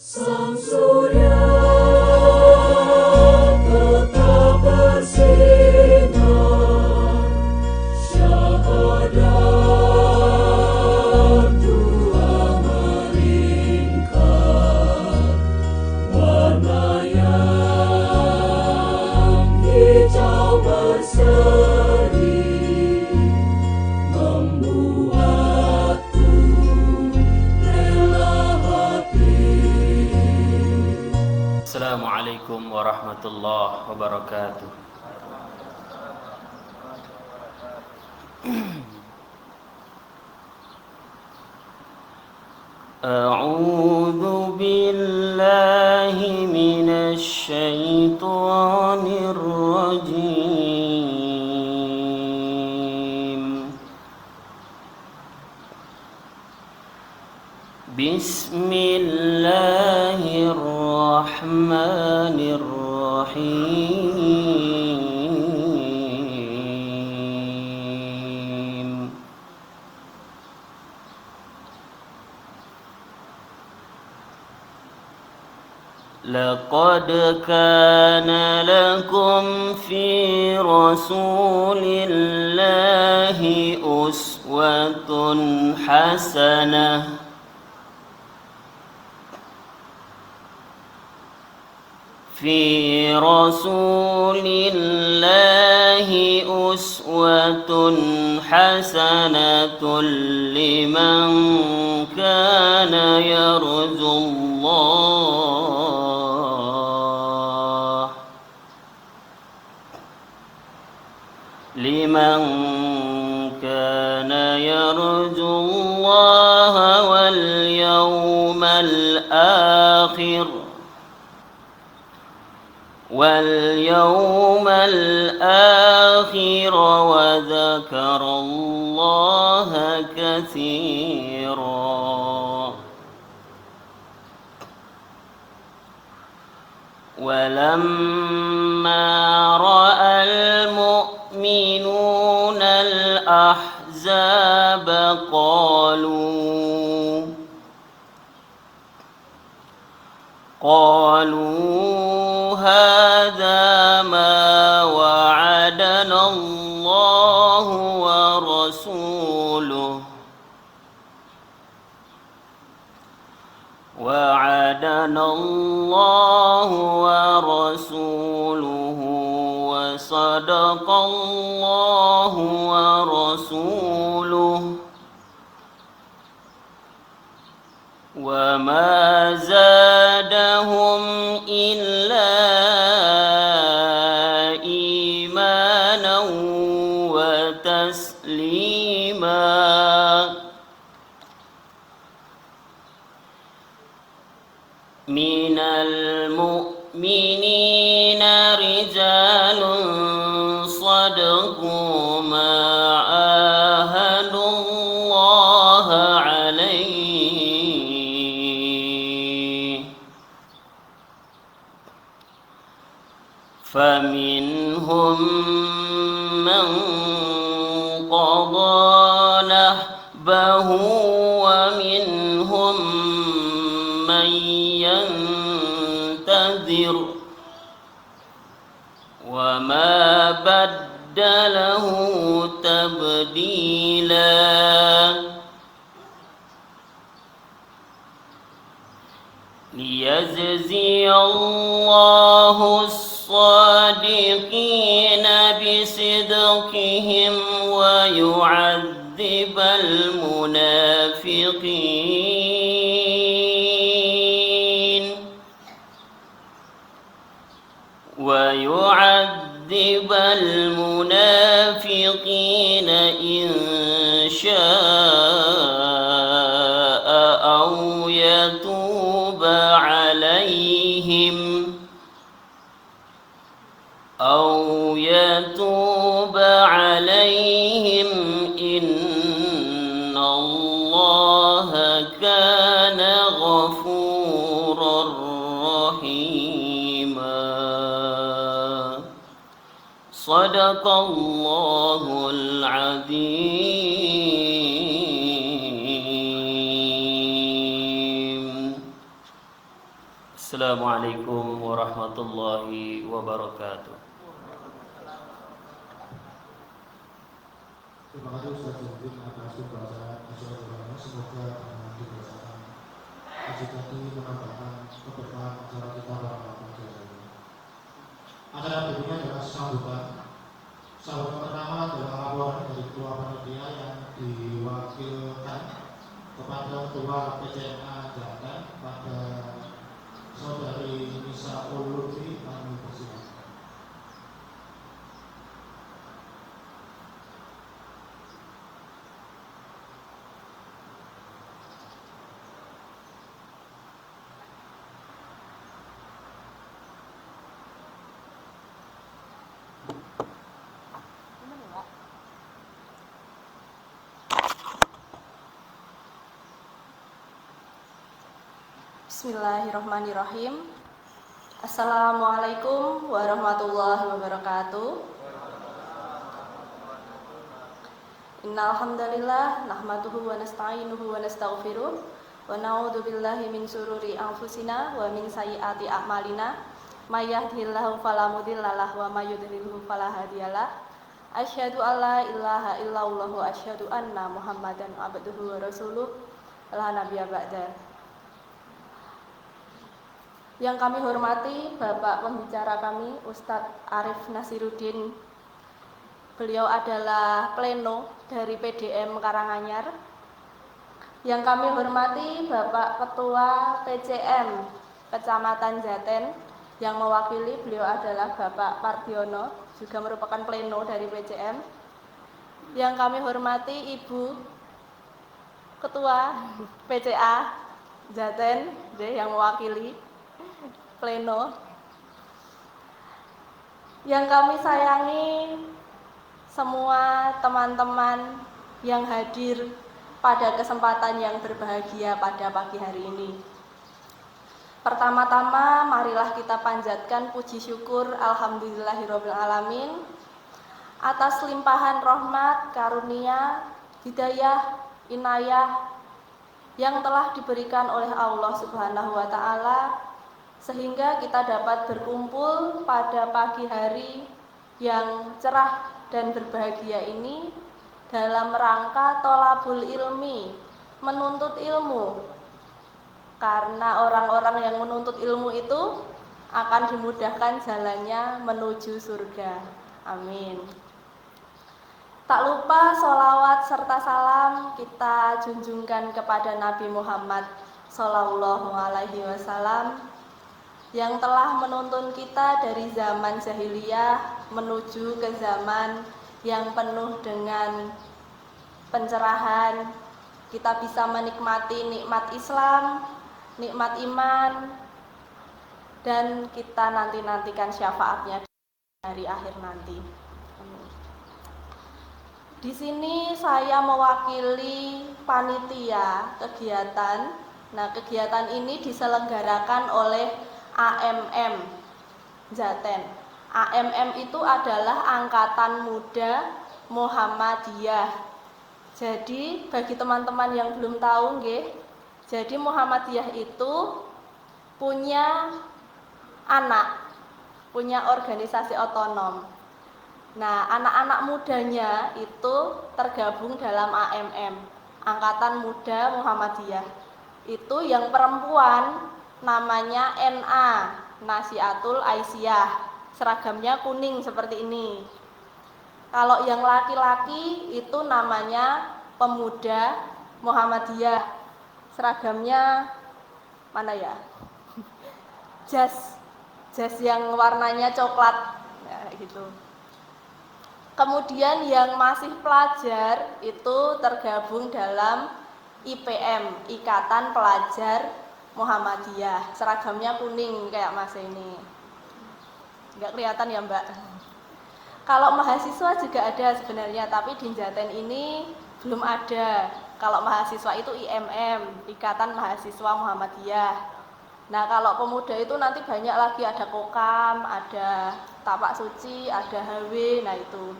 Sang surya tetap bersinar, syahadat dua melingkar, warna yang hijau berseri membuatku rela hati. Assalamualaikum warahmatullahi wabarakatuh. A'udzu billahi minasy syaithanir rajim. Bismillahirrahmanirrahim. Laqad kana lakum fi rasulillahi uswatun hasanah في رسول الله أسوة حسنة لمن كان يرجو الله واليوم الآخر وذكر الله كثيرا. ولما رأى المؤمنون الأحزاب قالوا هذا ما وعدنا الله ورسوله وصدق الله ورسوله وما زادهم إلا إيمانا وتسليما. من المؤمنين رجال صدقوا ما عاهدوا الله عليه فمنهم من قضى نحبه ومنهم من ينتظر وما بدله تبديلا. ليجزي الله الصادقين بصدقهم ويعذب المنافقين إن شاء أو يتوب عليهم إن الله كان غفورا رحيما. صدق الله العظيم. Assalamualaikum warahmatullahi wabarakatuh. Terima kasih Ustaz Zaidin atas pembahasan acara-acaranya. Semoga menjadi berdasarkan hasil tadi menambahkan keberkahan acara kita pada pagi hari ini. Acara berikutnya adalah sambutan. Sambutan pertama adalah laporan dari Ketua Panitia yang diwakilkan kepada Ketua PCMA Jateng pada Saudari Nisa Ulutri. Kami persilakan. Bismillahirrahmanirrahim. Assalamualaikum warahmatullahi wabarakatuh. Innal hamdalillah nahmaduhu wa nasta'inuhu wa nastaghfiruh wa na'udzu billahi min syururi anfusina wa min sayyiati a'malina may yahdihillahu fala mudhillalah wa may yudhlilhu fala hadiyalah. Asyhadu an la ilaha illallah wa asyhadu anna Muhammadan abduhu wa rasuluh la nabiyya ba'da. Yang kami hormati Bapak pembicara kami Ustadz Arif Nasiruddin. Beliau adalah pleno dari PDM Karanganyar. Yang kami hormati Bapak Ketua PCM Kecamatan Jaten. Yang mewakili beliau adalah Bapak Pardiono, juga merupakan pleno dari PCM. Yang kami hormati Ibu Ketua PCA Jaten yang mewakili pleno. Yang kami sayangi semua teman-teman yang hadir pada kesempatan yang berbahagia pada pagi hari ini. Pertama-tama marilah kita panjatkan puji syukur alhamdulillahirabbil alamin atas limpahan rahmat, karunia, hidayah, inayah yang telah diberikan oleh Allah Subhanahu wa taala sehingga kita dapat berkumpul pada pagi hari yang cerah dan berbahagia ini dalam rangka tholabul ilmi, menuntut ilmu. Karena orang-orang yang menuntut ilmu itu akan dimudahkan jalannya menuju surga. Amin. Tak lupa sholawat serta salam kita junjungkan kepada Nabi Muhammad Sallallahu Alaihi Wasallam yang telah menuntun kita dari zaman jahiliyah menuju ke zaman yang penuh dengan pencerahan. Kita bisa menikmati nikmat Islam, nikmat iman, dan kita nantikan syafaatnya di hari akhir nanti. Di sini saya mewakili panitia kegiatan. Nah, kegiatan ini diselenggarakan oleh AMM Jaten. AMM itu adalah Angkatan Muda Muhammadiyah. Jadi bagi teman-teman yang belum tahu nggih, jadi Muhammadiyah itu punya anak, punya organisasi otonom. Nah, anak-anak mudanya itu tergabung dalam AMM, Angkatan Muda Muhammadiyah. Itu yang perempuan namanya NA, Nasiatul Aisyah. Seragamnya kuning seperti ini. Kalau yang laki-laki itu namanya Pemuda Muhammadiyah. Seragamnya mana ya? Jas yang warnanya coklat, ya, gitu. Kemudian yang masih pelajar itu tergabung dalam IPM, Ikatan Pelajar Muhammadiyah. Seragamnya kuning kayak Mas ini. Enggak kelihatan ya, Mbak? Kalau mahasiswa juga ada sebenarnya, tapi di Jaten ini belum ada. Kalau mahasiswa itu IMM, Ikatan Mahasiswa Muhammadiyah. Nah, kalau pemuda itu nanti banyak lagi, ada Kokam, ada Tapak Suci, ada HW, nah itu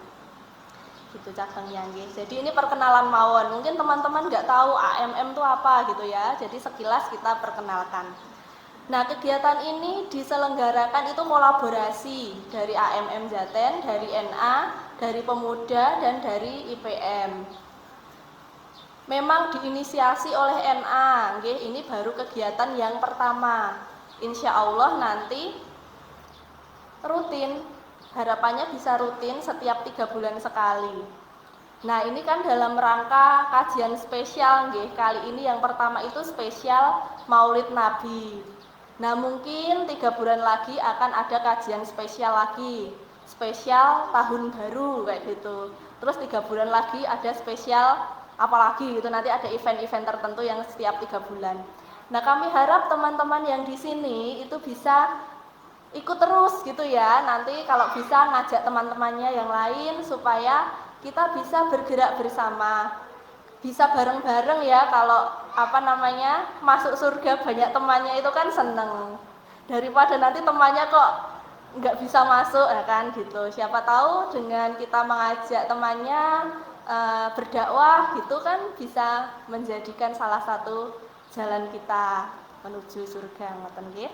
cabangnya nggih. Jadi ini perkenalan mawon. Mungkin teman-teman nggak tahu AMM itu apa gitu ya. Jadi sekilas kita perkenalkan. Nah, kegiatan ini diselenggarakan itu kolaborasi dari AMM Jaten, dari NA, dari Pemuda, dan dari IPM. Memang diinisiasi oleh NA, ini baru kegiatan yang pertama. Insya Allah nanti rutin, harapannya bisa rutin setiap 3 bulan sekali. Nah, ini kan dalam rangka kajian spesial, kali ini yang pertama itu spesial Maulid Nabi. Nah, mungkin 3 bulan lagi akan ada kajian spesial lagi, spesial tahun baru kayak gitu. Terus 3 bulan lagi ada spesial apalagi gitu, nanti ada event-event tertentu yang setiap 3 bulan. Nah, kami harap teman-teman yang di sini itu bisa ikut terus gitu ya. Nanti kalau bisa ngajak teman-temannya yang lain supaya kita bisa bergerak bersama. Bisa bareng-bareng ya, kalau masuk surga banyak temannya itu kan seneng, daripada nanti temannya kok nggak bisa masuk ya kan gitu. Siapa tahu dengan kita mengajak temannya berdakwah gitu kan bisa menjadikan salah satu jalan kita menuju surga, ngoten nggih.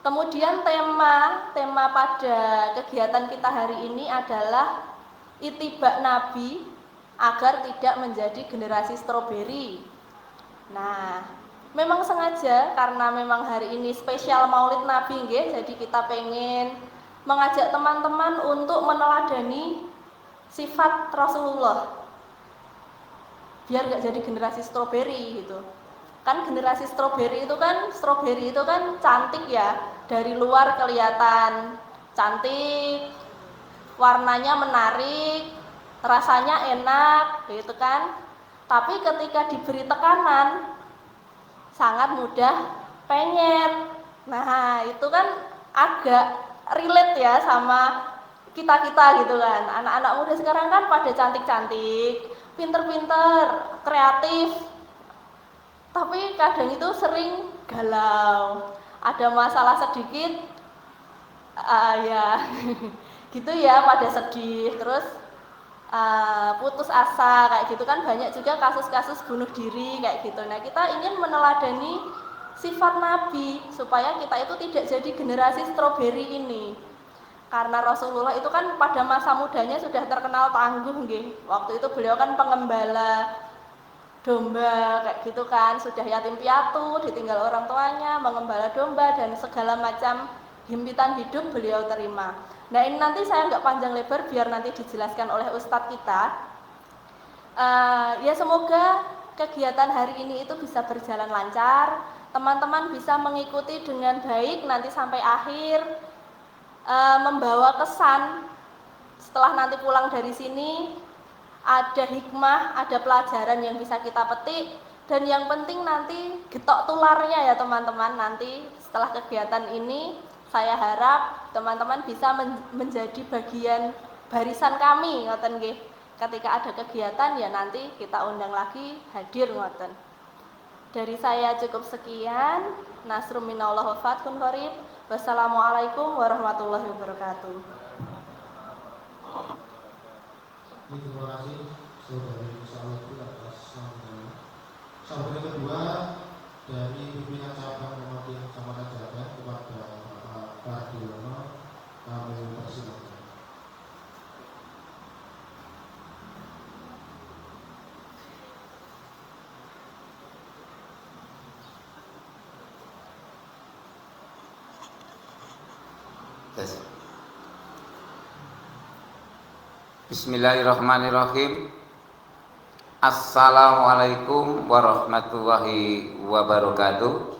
Kemudian tema pada kegiatan kita hari ini adalah itibak Nabi agar tidak menjadi generasi stroberi. Nah, memang sengaja karena memang hari ini spesial Maulid Nabi jadi kita pengen mengajak teman-teman untuk meneladani sifat Rasulullah biar gak jadi generasi stroberi gitu. Kan generasi stroberi itu kan cantik ya, dari luar kelihatan cantik, warnanya menarik, rasanya enak gitu kan. Tapi ketika diberi tekanan sangat mudah penyet. Nah, itu kan agak relate ya sama kita-kita gitu kan. Anak-anak muda sekarang kan pada cantik-cantik, pinter-pinter, kreatif. Tapi kadang itu sering galau. Ada masalah sedikit ya gitu ya, pada sedih, terus putus asa kayak gitu kan. Banyak juga kasus-kasus bunuh diri kayak gitu. Nah, kita ingin meneladani sifat Nabi supaya kita itu tidak jadi generasi stroberi ini. Karena Rasulullah itu kan pada masa mudanya sudah terkenal tangguh Waktu itu beliau kan pengembala domba kayak gitu kan, sudah yatim piatu, ditinggal orang tuanya, mengembala domba dan segala macam himpitan hidup beliau terima. Nah, ini nanti saya nggak panjang lebar biar nanti dijelaskan oleh Ustadz kita. Ya semoga kegiatan hari ini itu bisa berjalan lancar, teman-teman bisa mengikuti dengan baik nanti sampai akhir, membawa kesan setelah nanti pulang dari sini. Ada hikmah, ada pelajaran yang bisa kita petik, dan yang penting nanti getok tularnya ya teman-teman. Nanti setelah kegiatan ini saya harap teman-teman bisa menjadi bagian barisan kami ngoten nggih. Ketika ada kegiatan ya nanti kita undang lagi hadir ngoten. Dari saya cukup sekian. Nasrum minallah wa fathun qarib. Wassalamualaikum warahmatullahi wabarakatuh. Terima kasih Saudari Salati atas sambutannya. Sambutan kedua dari pimpinan cabang Muhammadiyah Kecamatan Jaten kepada Bapak Pardiono, kami persilakan. Bismillahirrahmanirrahim. Assalamualaikum warahmatullahi wabarakatuh.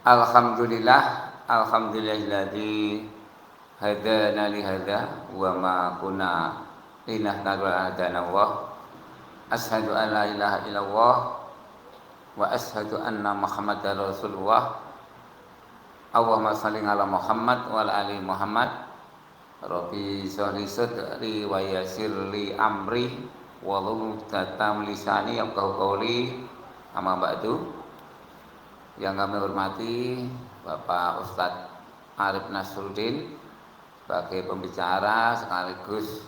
Alhamdulillahilladzi hadana li hadza wa ma kunna linahtadiya hadana Allah. Asyhadu an la ilaha illallah wa asyhadu anna Muhammadar Rasulullah. Allahumma shalli ala Muhammad wa ala ali Muhammad. Rabbi sholli sadri wa yassir li amri wahlul 'uqdatam lisani yafqahu qawli. Amma ba'du. Yang kami hormati Bapak Ustadz Arif Nasruddin sebagai pembicara sekaligus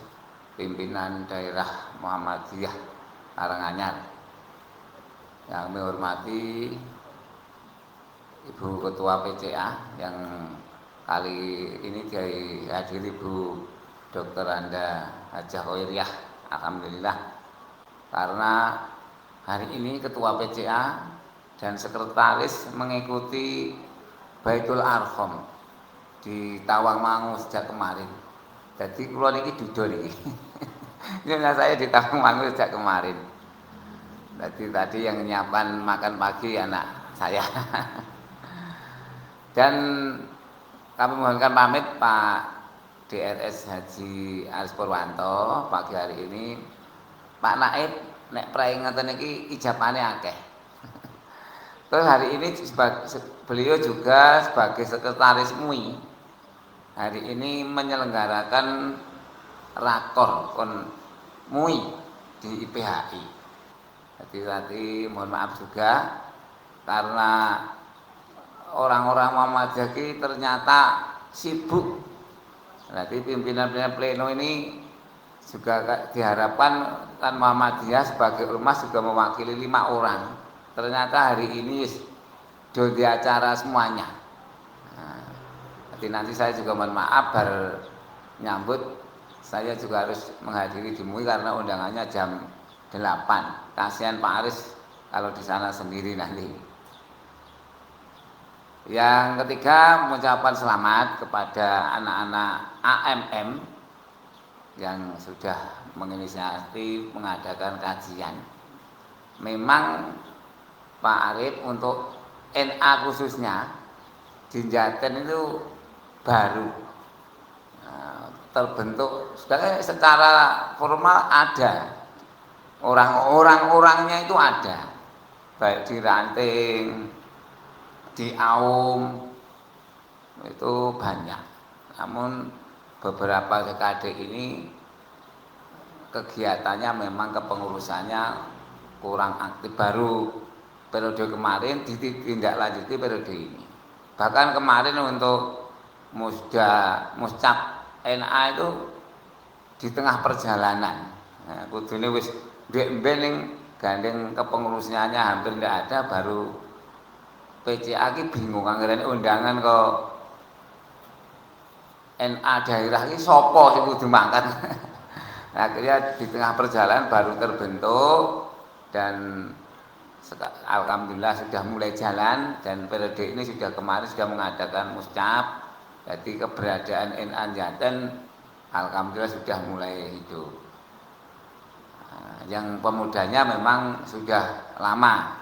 pimpinan daerah Muhammadiyah Karanganyar. Yang menghormati Ibu Ketua PCA yang kali ini dihadiri Ibu Dr. Anda Hajah Khairiyah, alhamdulillah. Karena hari ini Ketua PCA dan Sekretaris mengikuti Baitul Arham di Tawangmangu sejak kemarin. Jadi kula niki duda niki. Ini saya di Tawangmangu sejak kemarin. Jadi tadi yang nyiapkan makan pagi anak saya. Dan kami mohonkan pamit Pak DRS Haji Aris Purwanto pagi hari ini. Pak Naib nek prae ngeten iki ijabane akeh. Terus hari ini beliau juga sebagai sekretaris MUI hari ini menyelenggarakan rakor kon MUI di IPHI. Jadi mohon maaf juga karena orang-orang Muhammadiyah ternyata sibuk. Nanti pimpinan-pimpinan pleno ini juga diharapkan kan Muhammadiyah sebagai ormas juga mewakili 5 orang. Ternyata hari ini sudah di acara semuanya. Jadi nanti saya juga mohon maaf nyambut. Saya juga harus menghadiri di MUI karena undangannya jam 8. Kasihan Pak Aris kalau di sana sendiri nanti. Yang ketiga, mengucapkan selamat kepada anak-anak AMM yang sudah menginisiasi mengadakan kajian. Memang Pak Arif untuk NA khususnya di Jaten itu baru terbentuk. Secara formal ada, orang-orangnya itu ada, baik di Ranting, di Aum itu banyak. Namun beberapa dekade ini kegiatannya memang kepengurusannya kurang aktif. Baru periode kemarin ditindaklanjuti periode ini. Bahkan kemarin untuk muscap NA itu di tengah perjalanan. Nah, kudune wis mbek gandeng kepengurusnya hampir tidak ada, baru PCA ki bingung anggere undangan kok NA daerah ini sapa sing kudu mangkat. Akhirnya di tengah perjalanan baru terbentuk dan alhamdulillah sudah mulai jalan dan periode ini kemarin sudah mengadakan muscap. Jadi keberadaan NA Jaten alhamdulillah sudah mulai hidup. Yang pemudanya memang sudah lama.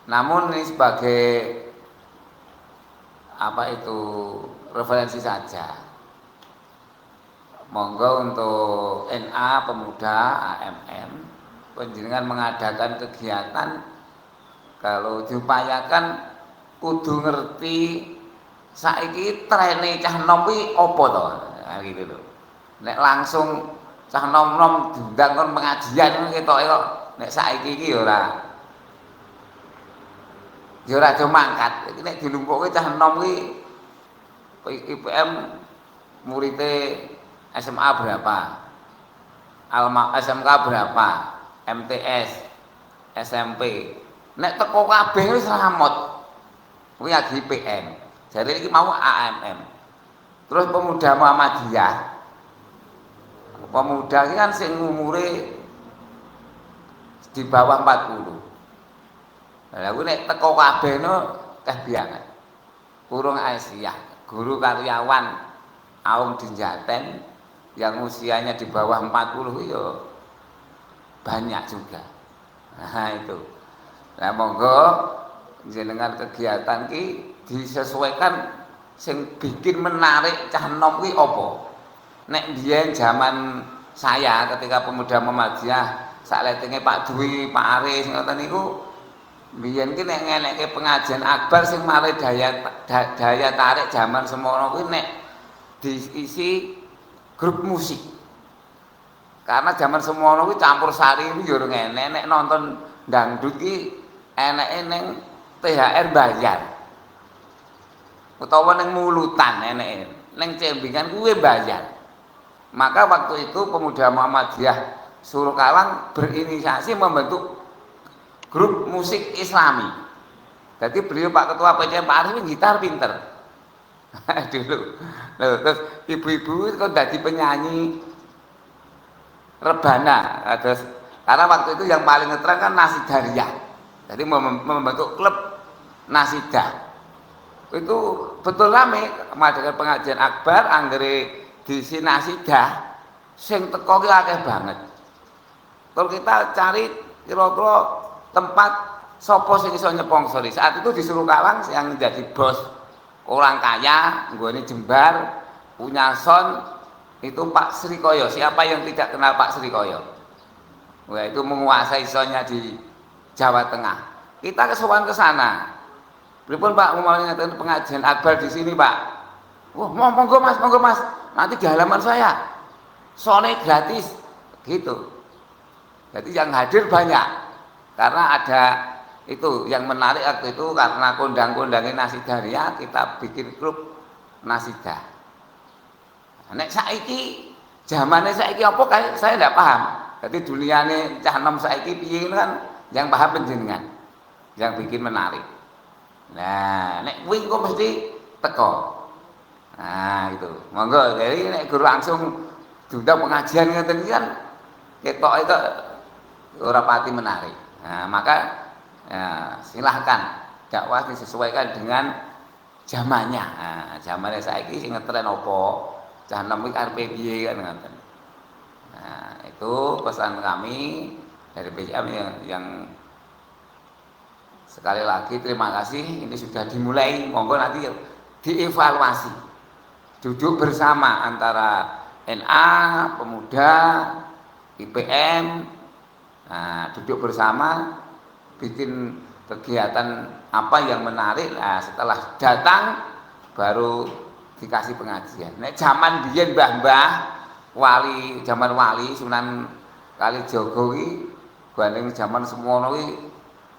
Namun ini sebagai referensi saja. Monggo untuk NA Pemuda AMM panjenengan mengadakan kegiatan kalau diupayakan kudu ngerti saiki trene cah nom kuwi apa to. Nah, gitu lho. Nek langsung cah nom-nom diundang kon pengajian ketoke kok nek saiki iki ya ora do mangkat. Nek dilumpukke cah nom kuwi IPM muridé SMA berapa? SMK berapa? MTS, SMP. Nek teko kabeh wis ramot. Kuwi lagi IPM. Jadi ini mau AMM. Terus pemuda Muhammadiyah. Pemuda ini kan sing umure di bawah 40. Lah kuwi nek teko kabeh no teh biangan. Kurung Aisyah, guru karyawan Aum di Jaten yang usianya di bawah 40 ya banyak juga. Nah itu. Nah monggo jenengan kegiatan ki disesuaikan sing bikin menarik cah nom kuwi apa. Nek biyen zaman saya ketika pemuda Muhammadiyah sakletenge Pak Dwi, Pak Aris ngoten niku biyen ki nek ngenekke pengajian akbar sing mari daya tarik zaman semono kuwi nek diisi grup musik. Karena zaman semono kuwi campur sari iki yo enek, nek nonton dangdut ki eneke ning THR bayar. Utawa ning mulutan eneke, ning cembingan kuwi bayar. Maka waktu itu pemuda Muhammadiyah Suruh Kalang berinisiasi membentuk grup musik Islami. Jadi beliau Pak Ketua PCM Pak Arif gitar pinter. Dulu. Terus ibu-ibu itu jadi penyanyi rebana. Terus karena waktu itu yang paling ngetren kan Nasidariyah. Jadi membentuk klub Nasidah. Itu betul rame madakan pengajian akbar anggere diisi Nasidah sing teko ki akeh banget. Kalau kita cari kira-kira tempat sapa sing iso nyepongsori. Saat itu disuruh Kalang yang menjadi bos orang kaya, nggone Jembar, punya son itu Pak Srikoyo. Siapa yang tidak kenal Pak Srikoyo? Wah, itu menguasai sonnya di Jawa Tengah. Kita kesowan ke sana. Pripun Pak mau ngadakan pengajian akbar di sini, Pak? Wah, monggo Mas. Nanti di halaman saya. Sone gratis. Gitu. Jadi yang hadir banyak. Karena ada itu yang menarik waktu itu karena kondang-kondangnya Nasidariyah kita bikin grup Nasidah. Nek saiki zamane saiki apa kae saya tidak paham. Jadi duniane cah nom saiki piye kan yang paham penjenengan. Yang bikin menarik. Nah, nek kuwi kok mesti teko. Nah, itu. Monggo jadi nek guru langsung diundang pengajian ngeten iki kan ketok itu ora pati menarik. Nah, maka ya, silahkan dakwah disesuaikan dengan zamannya. Nah, zamannya saiki sing ngetren apa? Cah nom iki arepe piye kan ngoten. Nah, itu pesan kami dari PCM yang sekali lagi terima kasih, ini sudah dimulai, monggo nanti dievaluasi, duduk bersama antara NA, pemuda, IPM, nah, duduk bersama, bikin kegiatan apa yang menarik, nah, setelah datang baru dikasih pengajian. Nek zaman biyen mbah-mbah, wali, zaman wali Sunan Kalijaga iki, banding zaman semono iki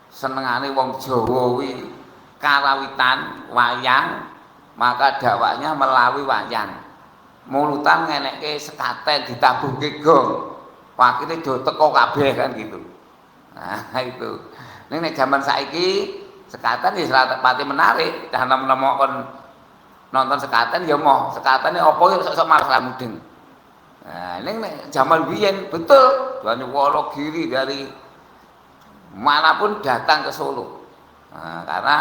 senengane wong Jawa kuwi karawitan wayang, maka dakwahnya melalui wayang. Mulutan ngenekke sekaten ditabuhke gong. Wakile do teko kabeh kan gitu. Nah, itu. Nek zaman saiki sekaten ya ora pati menarik. Cah nom-nom kon nonton sekaten ya moh. Sekatene apa ya sok-sok malah mudeng. Nah, nek zaman biyen betul, Dani Wonogiri dari manapun datang ke Solo, nah, karena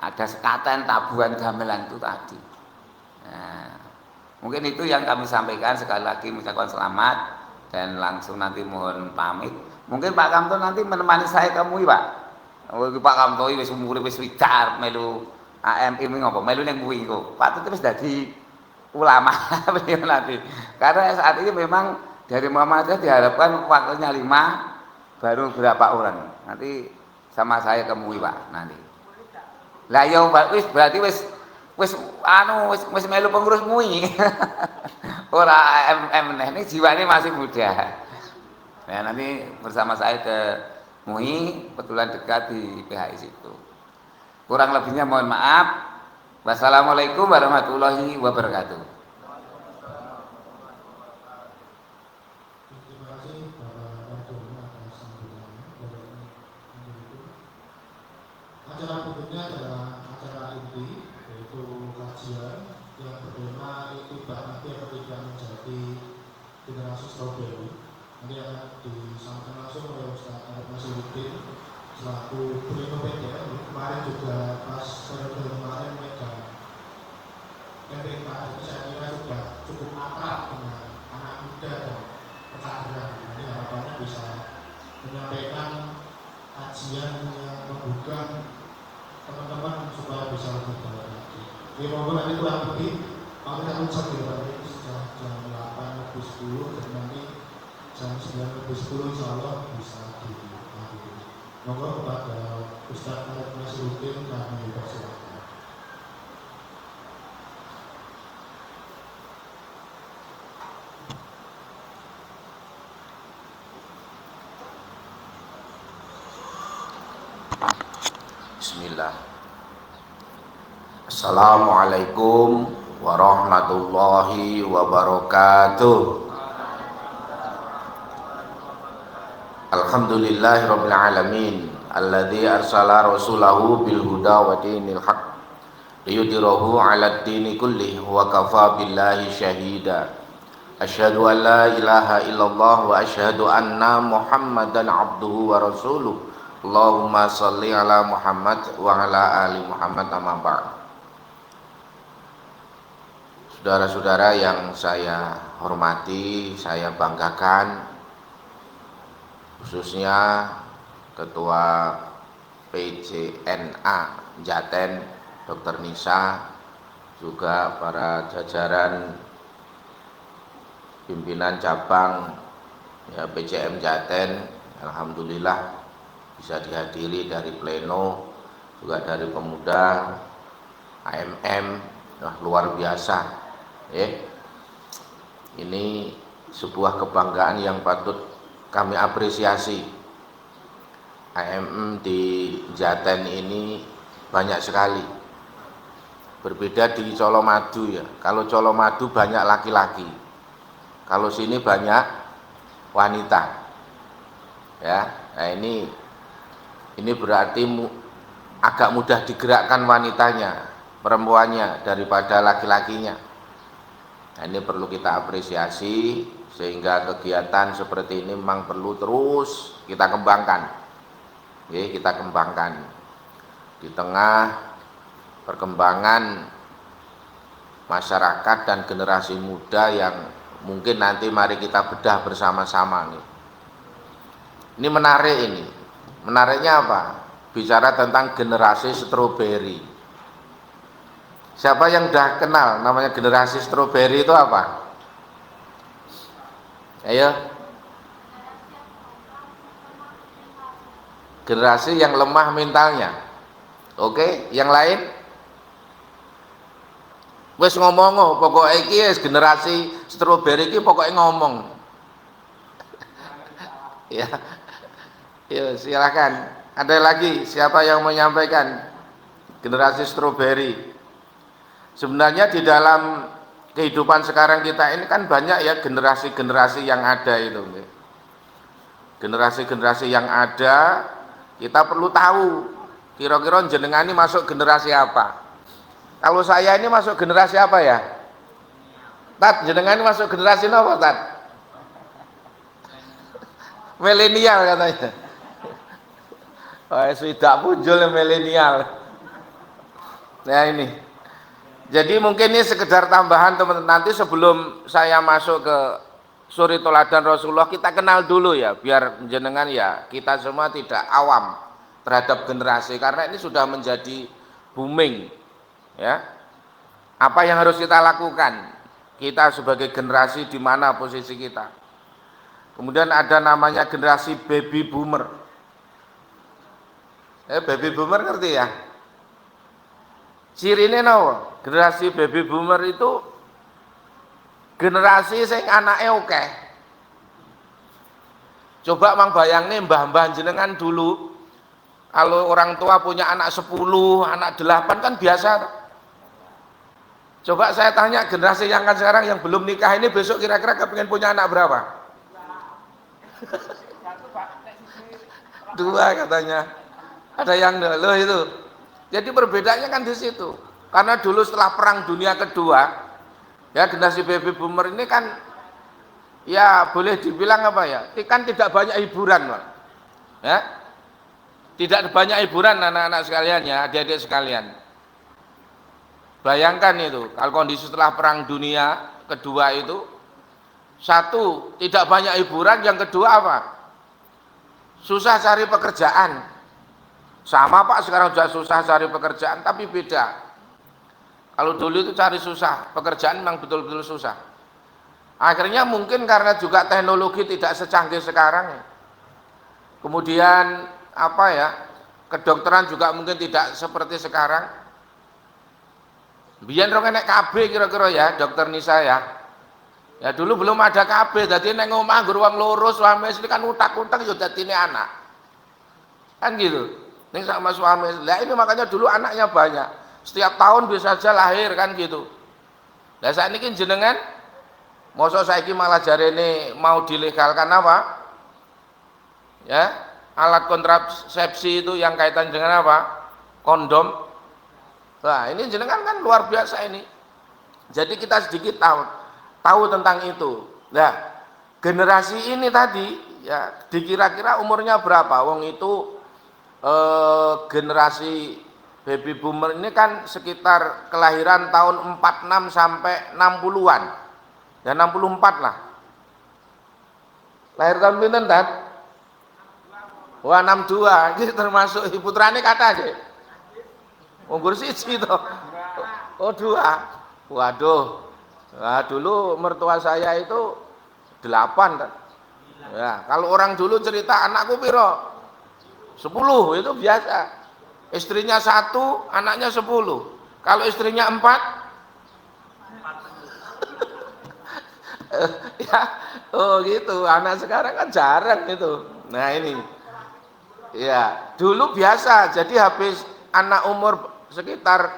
ada sekaten tabuhan gamelan itu tadi. Nah, mungkin itu yang kami sampaikan. Sekali lagi mengucapkan selamat dan langsung nanti mohon pamit. Mungkin Pak Kamto nanti menemani saya kamu Pak. Pak Kamto wis umure wis widar melu AMI ngopo melu ning kuwi kok. Pak Tutu wis dadi ulama nanti. Karena saat ini memang dari Muhammadiyah diharapkan waktunya 5 baru berapa orang nanti sama saya ke MUI Pak nanti. Lah ya wis berarti wis melu pengurus MUI. Ora MM ini jiwane masih muda. Nah, nanti bersama saya ke MUI, kebetulan dekat di PHI situ. Kurang lebihnya mohon maaf. Wassalamualaikum warahmatullahi wabarakatuh. Acara berikutnya adalah acara inti, yaitu kajian yang bertema itibar nanti yang ketiga menjadi generasi strawberry. Nanti akan disampaikan langsung oleh Ustaz Arif Nasiruddin selaku Brino PDM. Kemarin juga pas periode kemarin megang MPK, jadi saya kira sudah cukup akrab dengan anak muda dan pekaderan. Nanti harapannya bisa menyampaikan kajian yang membuka teman-teman supaya bisa lebih baik lagi. Jadi monggo nanti kurang lebih kami akan segera sudah jam 8:10 dan nanti jam 9:10 insya Allah bisa dilakukan. Monggo kepada Ustaz Arif Nasiruddin kami persilakan. Bismillah. Assalamualaikum warahmatullahi wabarakatuh. Alhamdulillahirabbil alamin alladzi arsala rasulahu bil huda wa dinil haq liyudhhirahu 'alad dini kullih wa kafa billahi syahida. Asyhadu an la ilaha illallah wa asyhadu anna Muhammadan abduhu wa rasuluh. Allahumma shalli ala Muhammad wa ala ali Muhammad, amma ba'd. Saudara-saudara yang saya hormati, saya banggakan, khususnya Ketua PJNA Jaten Dr. Nisa, juga para jajaran pimpinan cabang ya, PJM Jaten. Alhamdulillah bisa dihadiri dari pleno, juga dari pemuda AMM. Luar biasa. Ini sebuah kebanggaan yang patut kami apresiasi. AMM di Jaten ini banyak sekali. Berbeda di Colomadu ya. Kalau Colomadu banyak laki-laki. Kalau sini banyak wanita. Ya. Nah, ini berarti agak mudah digerakkan wanitanya, perempuannya daripada laki-lakinya. Nah, ini perlu kita apresiasi, sehingga kegiatan seperti ini memang perlu terus kita kembangkan. Oke, kita kembangkan di tengah perkembangan masyarakat dan generasi muda yang mungkin nanti mari kita bedah bersama-sama nih. Ini menarik ini. Menariknya apa? Bicara tentang generasi stroberi. Siapa yang udah kenal namanya generasi stroberi itu apa? Ayo. Generasi yang lemah mentalnya. Oke, yang lain? Wes ngomong, pokoknya iki generasi stroberi iki pokoknya ngomong. Ya. Ya, silakan. Ada lagi siapa yang menyampaikan generasi stroberi? Sebenarnya di dalam kehidupan sekarang kita ini kan banyak ya generasi-generasi yang ada itu. Generasi-generasi yang ada, kita perlu tahu kira-kira jenengan ini masuk generasi apa. Kalau saya ini masuk generasi apa ya? Tat, jenengan ini masuk generasi apa, Tat? Milenial katanya. Oh, sudah muncul milenial. Nah ini. Jadi mungkin ini sekedar tambahan teman-teman. Nanti sebelum saya masuk ke suri teladan Rasulullah, kita kenal dulu ya, biar jenengan ya kita semua tidak awam terhadap generasi, karena ini sudah menjadi booming ya. Apa yang harus kita lakukan? Kita sebagai generasi di mana posisi kita? Kemudian ada namanya generasi baby boomer. Baby boomer ngerti ya? Cirine napa? Generasi baby boomer itu generasi sing anake akeh. Coba mang bayangne mbah-mbah jenengan dulu, kalau orang tua punya anak 10, anak 8 kan biasa. Coba saya tanya generasi yang kan sekarang yang belum nikah ini besok kira-kira kepengin punya anak berapa? 2 katanya. Ada yang loh itu. Jadi perbedaannya kan di situ. Karena dulu setelah Perang Dunia Kedua, ya generasi baby boomer ini kan ya boleh dibilang apa ya? Kan tidak banyak hiburan, Pak. Ya. Tidak banyak hiburan anak-anak sekalian ya, adik-adik sekalian. Bayangkan itu, kalau kondisi setelah Perang Dunia Kedua itu, satu, tidak banyak hiburan, yang kedua apa? Susah cari pekerjaan. Sama Pak, sekarang sudah susah cari pekerjaan, tapi beda. Kalau dulu itu cari susah, pekerjaan memang betul-betul susah. Akhirnya mungkin karena juga teknologi tidak secanggih sekarang. Kemudian apa ya? Kedokteran juga mungkin tidak seperti sekarang. Biyen rong enek KB kira-kira ya, Dokter Nisa ya. Ya dulu belum ada KB, dadi nek ngomah nggur wong loro suami istri kan utak-utak ya dadine anak. Kan gitu. Ning sama suami. Lah ini makanya dulu anaknya banyak. Setiap tahun bisa saja lahir kan gitu. Lah saat ini jenengan mosok saiki malah jarene mau dilegalkan apa? Ya, alat kontrasepsi itu yang kaitan dengan apa? Kondom. Nah, ini jenengan kan luar biasa ini. Jadi kita sedikit tahu tentang itu. Nah, generasi ini tadi ya dikira-kira umurnya berapa? Wong itu generasi baby boomer ini kan sekitar kelahiran tahun 46 sampai 60-an. Ya 64 lah. Lahir tahun pinten, Tat? Wah 62, iki termasuk putrane kata aja. Umur siji toh. Oh 2. Waduh. Nah, dulu mertua saya itu 8 kan. Ya, kalau orang dulu cerita anakku piro? 10 itu biasa. Istrinya 1, anaknya 10. Kalau istrinya 4 ya, oh gitu. Anak sekarang kan jarang itu. Nah, ini. Ya, dulu biasa. Jadi habis anak umur sekitar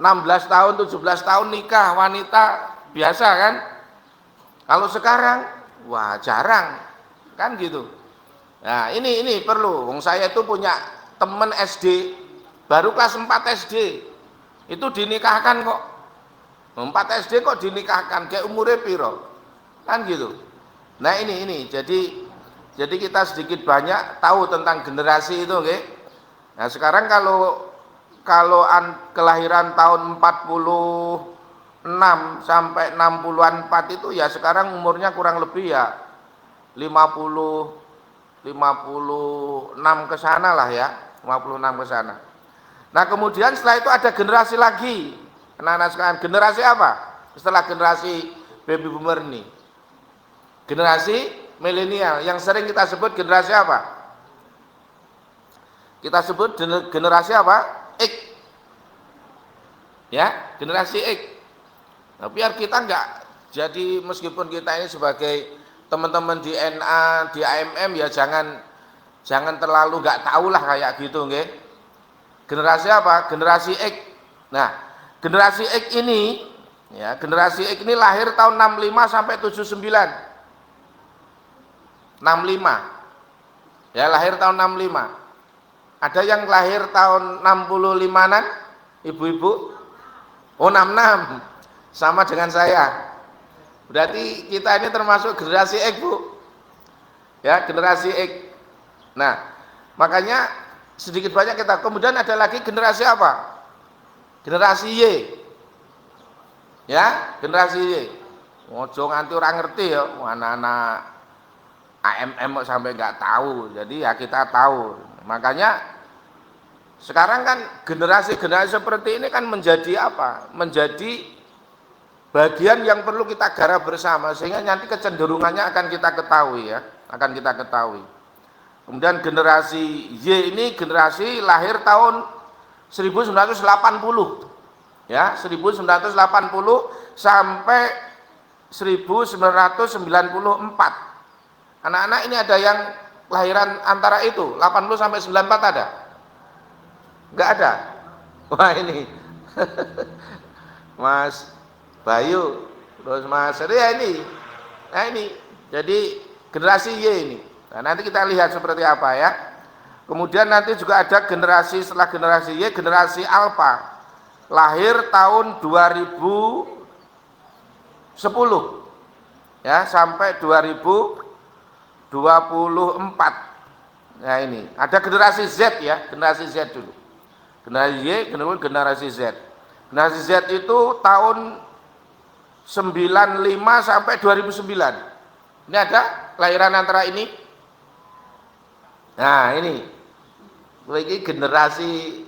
16 tahun, 17 tahun nikah wanita biasa kan. Kalau sekarang wah jarang. Kan gitu. Nah, ini perlu. Wong saya itu punya temen SD baru kelas 4 SD. Itu dinikahkan kok. 4 SD kok dinikahkan, kayak umurnya piro. Kan gitu. Nah, ini. Jadi kita sedikit banyak tahu tentang generasi itu, nggih. Nah, sekarang kalau kelahiran tahun 46 sampai 64 itu ya sekarang umurnya kurang lebih ya 56 ke sana lah ya, 56 ke sana. Nah, kemudian setelah itu ada generasi lagi. Anak-anak sekarang generasi apa? Setelah generasi baby boomer ini. Generasi milenial yang sering kita sebut generasi apa? Kita sebut generasi apa? X. Ya, generasi X. Nah, biar kita enggak jadi meskipun kita ini sebagai teman-teman di NA, di AMM ya jangan terlalu enggak tahulah kayak gitu nggih. Generasi apa? Generasi X. Nah, generasi X ini ya, generasi X ini lahir tahun 65 sampai 79. 65. Ya, lahir tahun 65. Ada yang lahir tahun 65-an, ibu-ibu? Oh, 66. Sama dengan saya. Berarti kita ini termasuk generasi X, Bu. Ya, generasi X. Nah, makanya sedikit banyak kita. Kemudian ada lagi generasi apa? Generasi Y. Ya, generasi Y. Ojo nganti orang ngerti ya, anak-anak AMM sampai nggak tahu. Jadi ya kita tahu. Makanya sekarang kan generasi-generasi seperti ini kan menjadi apa? Menjadi bagian yang perlu kita garap bersama sehingga nanti kecenderungannya akan kita ketahui ya, akan kita ketahui. Kemudian generasi Y ini generasi lahir tahun 1980. Ya, 1980 sampai 1994. Anak-anak ini ada yang lahiran antara itu 80 sampai 94 ada? Enggak ada. Wah, ini Mas Bayu, terus Mas Ria ini. Nah, ini. Jadi generasi Y ini. Nah, nanti kita lihat seperti apa ya. Kemudian nanti juga ada generasi setelah generasi Y, generasi Alpha. Lahir tahun 2010. Ya, sampai 2024. Nah, ini ada generasi Z ya, generasi Z dulu. Generasi Y, generasi Z. Generasi Z itu tahun 95 sampai 2009. Ini ada kelahiran antara ini. Nah, ini generasi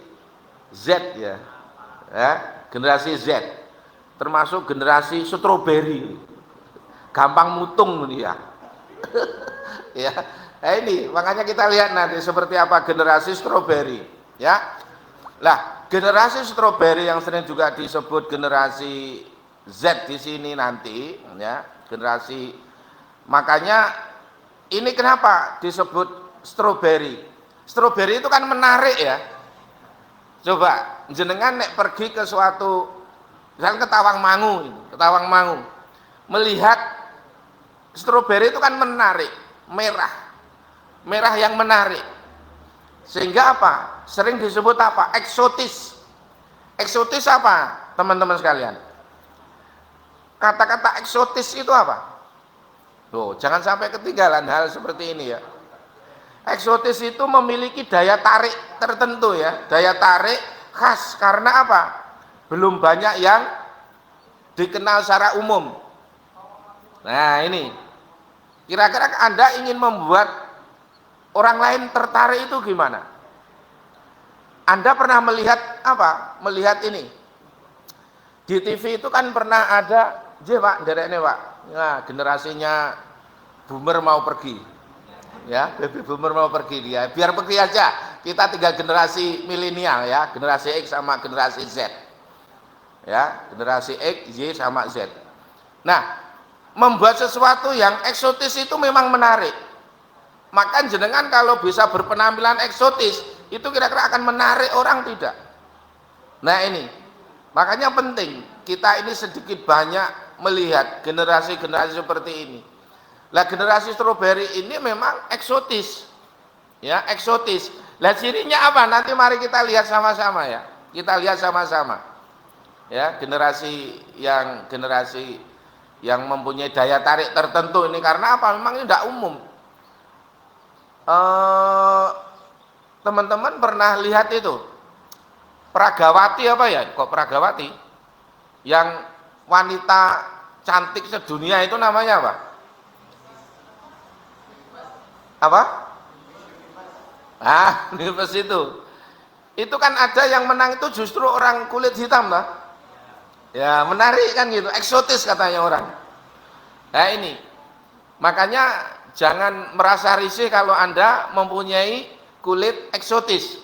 Z ya. Ya, generasi Z. Termasuk generasi stroberi. Gampang mutung dia. Ya, nah ini makanya kita lihat nanti seperti apa generasi stroberi, ya. Lah, generasi stroberi yang sering juga disebut generasi Z di sini nanti, ya, generasi. Makanya ini kenapa disebut stroberi? Stroberi itu kan menarik ya. Coba jenengan nek pergi ke suatu, misalnya ke Tawangmangu, melihat stroberi itu kan menarik. Merah, merah yang menarik. Sehingga apa? Sering disebut apa? Eksotis. Eksotis apa, teman-teman sekalian? Kata-kata eksotis itu apa? Loh, jangan sampai ketinggalan hal seperti ini ya. Eksotis itu memiliki daya tarik tertentu ya, daya tarik khas karena apa? Belum banyak yang dikenal secara umum. Nah ini, kira-kira Anda ingin membuat orang lain tertarik itu gimana? Anda pernah melihat apa? Melihat ini di TV itu kan pernah ada, Pak, derek ini Pak. Nah, generasinya boomer mau pergi, ya, baby boomer mau pergi dia. Biar pergi aja. Kita tinggal generasi milenial ya, generasi X sama generasi Z, ya, generasi X, Y sama Z. Nah, membuat sesuatu yang eksotis itu memang menarik. Maka jenengan kalau bisa berpenampilan eksotis, itu kira-kira akan menarik orang tidak? Nah ini, makanya penting kita ini sedikit banyak melihat generasi-generasi seperti ini. Lah generasi stroberi ini memang eksotis, ya eksotis. Lah cirinya apa? Nanti mari kita lihat sama-sama ya. Kita lihat sama-sama. Ya generasi yang mempunyai daya tarik tertentu ini karena apa? Memang ini tidak umum. Teman-teman pernah lihat itu Pragawati apa ya? Kok Pragawati? Yang wanita cantik sedunia itu namanya apa? Apa? Nifas itu. Itu kan ada yang menang itu justru orang kulit hitam lah. Ya menarik kan gitu, eksotis katanya orang. Nah ini, makanya jangan merasa risih kalau Anda mempunyai kulit eksotis.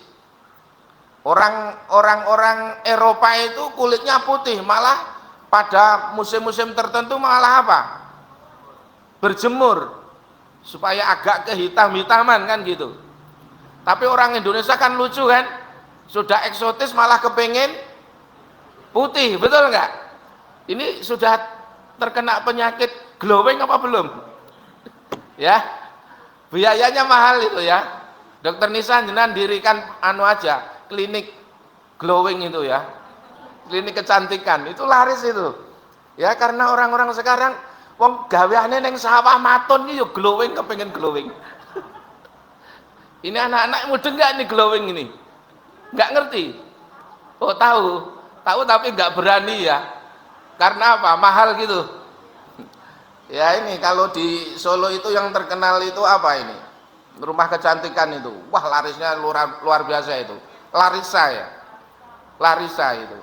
Orang-orang Eropa itu kulitnya putih, malah pada musim-musim tertentu malah apa? Berjemur supaya agak kehitam-hitaman kan gitu. Tapi orang Indonesia kan lucu kan, sudah eksotis malah kepengen putih, betul nggak? Ini sudah terkena penyakit glowing apa belum? Ya, biayanya mahal itu ya. Dokter Nisa jenengan dirikan aja, klinik glowing itu ya, klinik kecantikan itu laris itu. Ya karena orang-orang sekarang wong gaweane ning sawah maton iki yo glowing, kepengen glowing. Ini anak-anak mudeng nggak nih glowing ini? Nggak ngerti? Oh tahu tapi nggak berani ya. Karena apa? Mahal gitu. Ya ini kalau di Solo itu yang terkenal itu apa ini? Rumah kecantikan itu. Wah larisnya luar biasa itu. Larissa itu.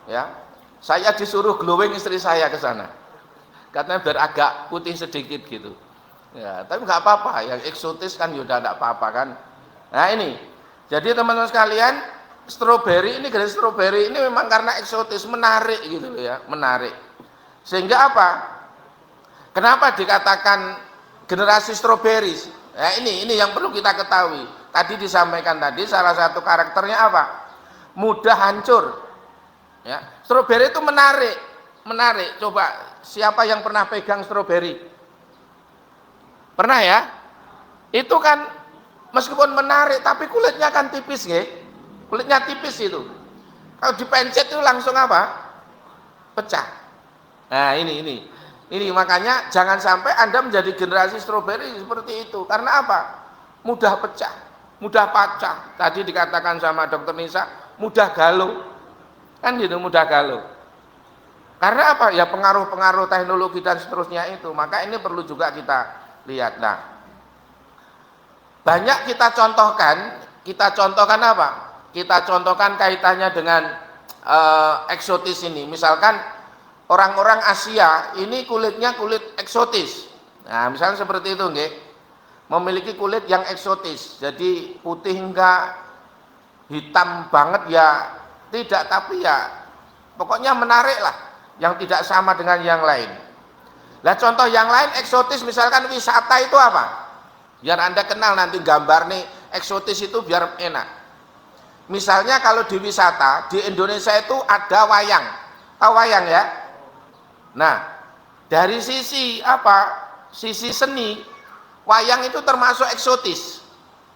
Ya. Saya disuruh glowing istri saya ke sana. Katanya biar agak putih sedikit gitu. Ya, tapi nggak apa-apa, yang eksotis kan udah nggak apa-apa kan. Nah ini, jadi teman-teman sekalian, stroberi ini memang karena eksotis, menarik gitu loh ya, menarik. Sehingga apa? Kenapa dikatakan generasi stroberi? Nah ini yang perlu kita ketahui. Tadi disampaikan tadi salah satu karakternya apa? Mudah hancur. Ya, stroberi itu menarik. Coba siapa yang pernah pegang stroberi? Pernah ya? Itu kan meskipun menarik tapi kulitnya kan tipis nggih. Kulitnya tipis itu. Kalau dipencet itu langsung apa? Pecah. Nah, ini makanya jangan sampai Anda menjadi generasi stroberi seperti itu. Karena apa? Mudah pecah, mudah pecah. Tadi dikatakan sama Dokter Nisa, mudah galau. Kan gitu, mudah galau. Karena apa? Ya pengaruh-pengaruh teknologi dan seterusnya itu. Maka ini perlu juga kita lihat. Nah, banyak kita contohkan apa? Kita contohkan kaitannya dengan eksotis ini. Misalkan orang-orang Asia ini kulitnya kulit eksotis. Nah, misalnya seperti itu nggih. Memiliki kulit yang eksotis. Jadi putih enggak, hitam banget ya tidak, tapi ya pokoknya menarik lah, yang tidak sama dengan yang lain. Nah contoh yang lain eksotis misalkan wisata itu apa? Biar Anda kenal nanti gambar nih eksotis itu biar enak. Misalnya kalau di wisata di Indonesia itu ada wayang. Tahu wayang ya? Nah, dari sisi apa? Sisi seni Wayang itu termasuk eksotis,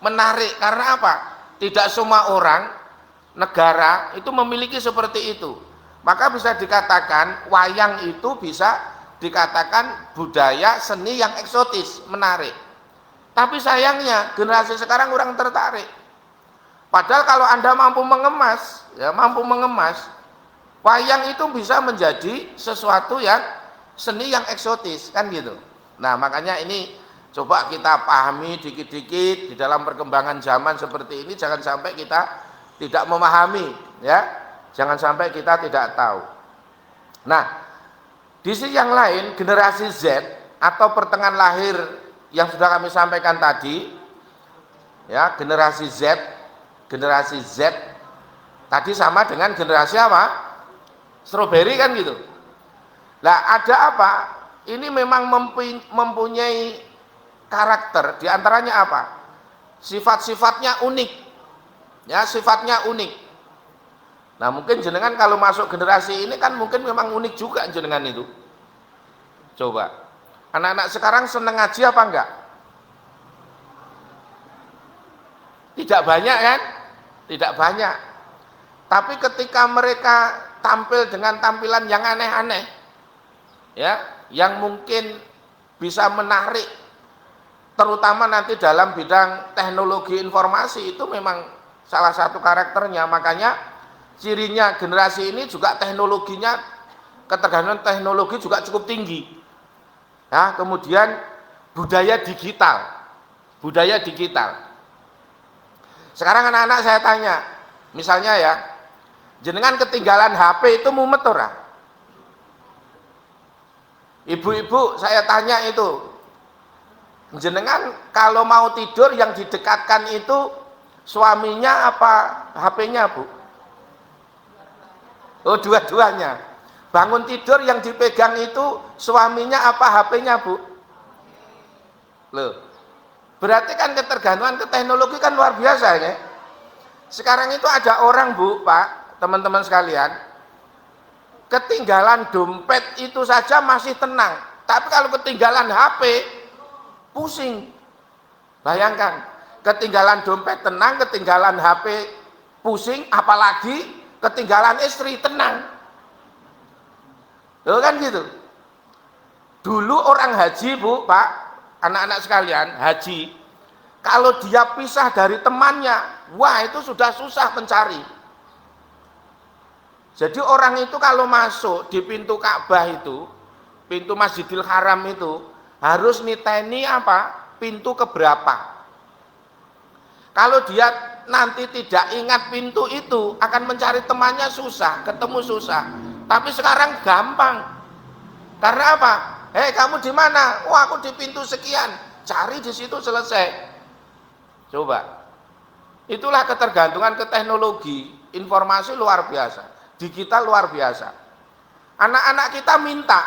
menarik. Karena apa? Tidak semua orang, negara itu memiliki seperti itu. Maka bisa dikatakan wayang itu bisa dikatakan budaya seni yang eksotis, menarik. Tapi sayangnya generasi sekarang kurang tertarik. Padahal kalau Anda mampu mengemas, wayang itu bisa menjadi sesuatu yang seni yang eksotis, kan gitu. Nah, makanya ini coba kita pahami dikit-dikit di dalam perkembangan zaman seperti ini, jangan sampai kita tidak memahami, ya. Jangan sampai kita tidak tahu. Nah, di sisi yang lain, generasi Z atau pertengahan lahir yang sudah kami sampaikan tadi, ya, generasi Z tadi sama dengan generasi apa? Strawberry, kan gitu. Nah, ada apa? Ini memang mempunyai karakter, diantaranya apa? Sifat-sifatnya unik, ya, sifatnya unik. Nah, mungkin jenengan kalau masuk generasi ini kan mungkin memang unik juga jenengan itu. Coba, anak-anak sekarang seneng ngaji apa enggak? Tidak banyak, kan? Tidak banyak. Tapi ketika mereka tampil dengan tampilan yang aneh-aneh, ya, yang mungkin bisa menarik, terutama nanti dalam bidang teknologi informasi, itu memang salah satu karakternya. Makanya cirinya generasi ini juga teknologinya, ketergantungan teknologi juga cukup tinggi. Ya, kemudian budaya digital. Sekarang anak-anak saya tanya, misalnya ya, jenengan ketinggalan HP itu mumet ora? Ibu-ibu saya tanya itu, jenengan kalau mau tidur yang didekatkan itu suaminya apa HP-nya, Bu? Oh, dua-duanya. Bangun tidur yang dipegang itu suaminya apa HP-nya, Bu? Loh, berarti kan ketergantungan ke teknologi kan luar biasa, ya. Sekarang itu ada orang, Bu, Pak, teman-teman sekalian, ketinggalan dompet itu saja masih tenang, tapi kalau ketinggalan HP pusing. Bayangkan, ketinggalan dompet tenang, ketinggalan HP pusing, apalagi ketinggalan istri tenang. Loh, kan gitu. Dulu orang haji, Bu, Pak, anak-anak sekalian, haji, kalau dia pisah dari temannya, wah, itu sudah susah mencari. Jadi orang itu kalau masuk di pintu Ka'bah itu, pintu Masjidil Haram itu, harus niteni apa? Pintu keberapa. Kalau dia nanti tidak ingat pintu itu, akan mencari temannya susah, ketemu susah. Tapi sekarang gampang. Karena apa? Hei, kamu di mana? Oh, aku di pintu sekian. Cari di situ, selesai. Coba. Itulah ketergantungan ke teknologi, informasi luar biasa, digital luar biasa. Anak-anak kita minta,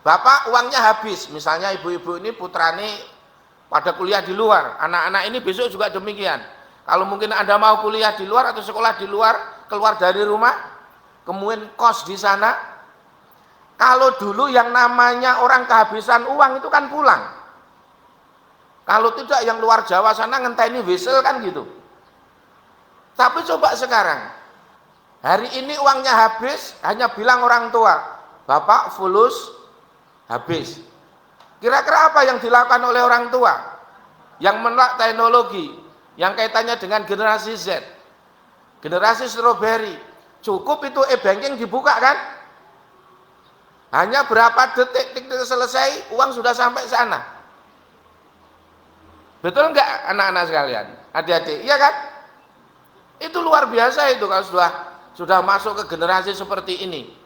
Bapak uangnya habis. Misalnya ibu-ibu ini putrane pada kuliah di luar, anak-anak ini besok juga demikian. Kalau mungkin Anda mau kuliah di luar atau sekolah di luar, keluar dari rumah, kemudian kos di sana. Kalau dulu yang namanya orang kehabisan uang itu kan pulang. Kalau tidak yang luar Jawa sana ngenteni wesel, kan gitu. Tapi coba sekarang, hari ini uangnya habis, hanya bilang orang tua, Bapak fulus habis. Kira-kira apa yang dilakukan oleh orang tua yang menolak teknologi, yang kaitannya dengan generasi Z, generasi strawberry? Cukup itu e-banking dibuka, kan? Hanya berapa detik selesai, uang sudah sampai sana. Betul enggak, anak-anak sekalian, adik-adik? Iya kan? Itu luar biasa itu kalau sudah masuk ke generasi seperti ini.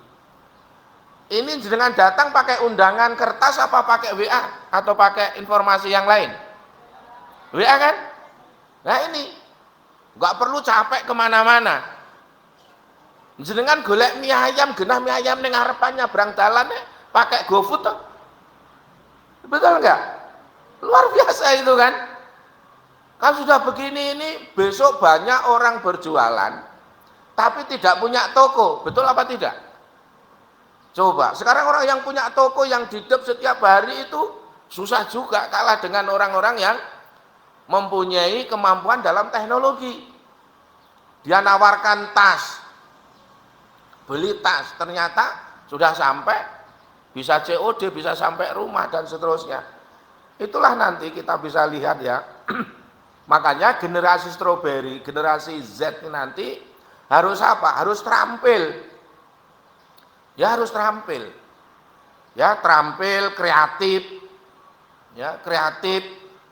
Ini dengan datang pakai undangan kertas apa pakai WA atau pakai informasi yang lain? WA, kan? Nah, ini nggak perlu capek kemana-mana. Jenengan golek mie ayam, genah mie ayam ning ngarepannya berang dalan pakai GoFood toh. Betul enggak? Luar biasa itu, kan? Kan sudah begini ini, besok banyak orang berjualan tapi tidak punya toko. Betul apa tidak? Coba, sekarang orang yang punya toko yang hidup setiap hari itu Susah juga kalah dengan orang-orang yang mempunyai kemampuan dalam teknologi. Dia nawarkan tas, beli tas, ternyata sudah sampai, bisa COD, bisa sampai rumah dan seterusnya. Itulah nanti kita bisa lihat ya. Makanya generasi strawberry, generasi Z nanti harus apa? Harus terampil. Ya harus terampil. Ya, terampil, kreatif. Ya, kreatif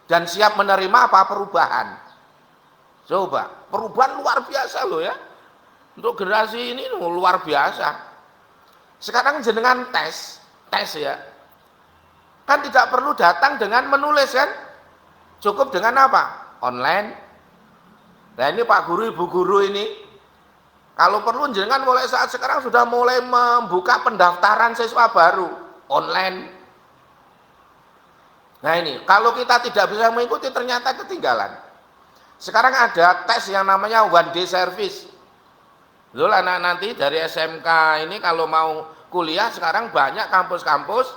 dan siap menerima apa? Perubahan. Coba, perubahan luar biasa loh ya. Untuk generasi ini luar biasa. Sekarang jenengan tes ya. Kan tidak perlu datang dengan menulis kan? Cukup dengan apa? Online. Nah ini Pak Guru, Ibu Guru ini, kalau perlu jenengan mulai saat sekarang sudah mulai membuka pendaftaran siswa baru online. Nah ini, kalau kita tidak bisa mengikuti ternyata ketinggalan. Sekarang ada tes yang namanya one day service. Betul, anak nanti dari SMK ini kalau mau kuliah sekarang banyak kampus-kampus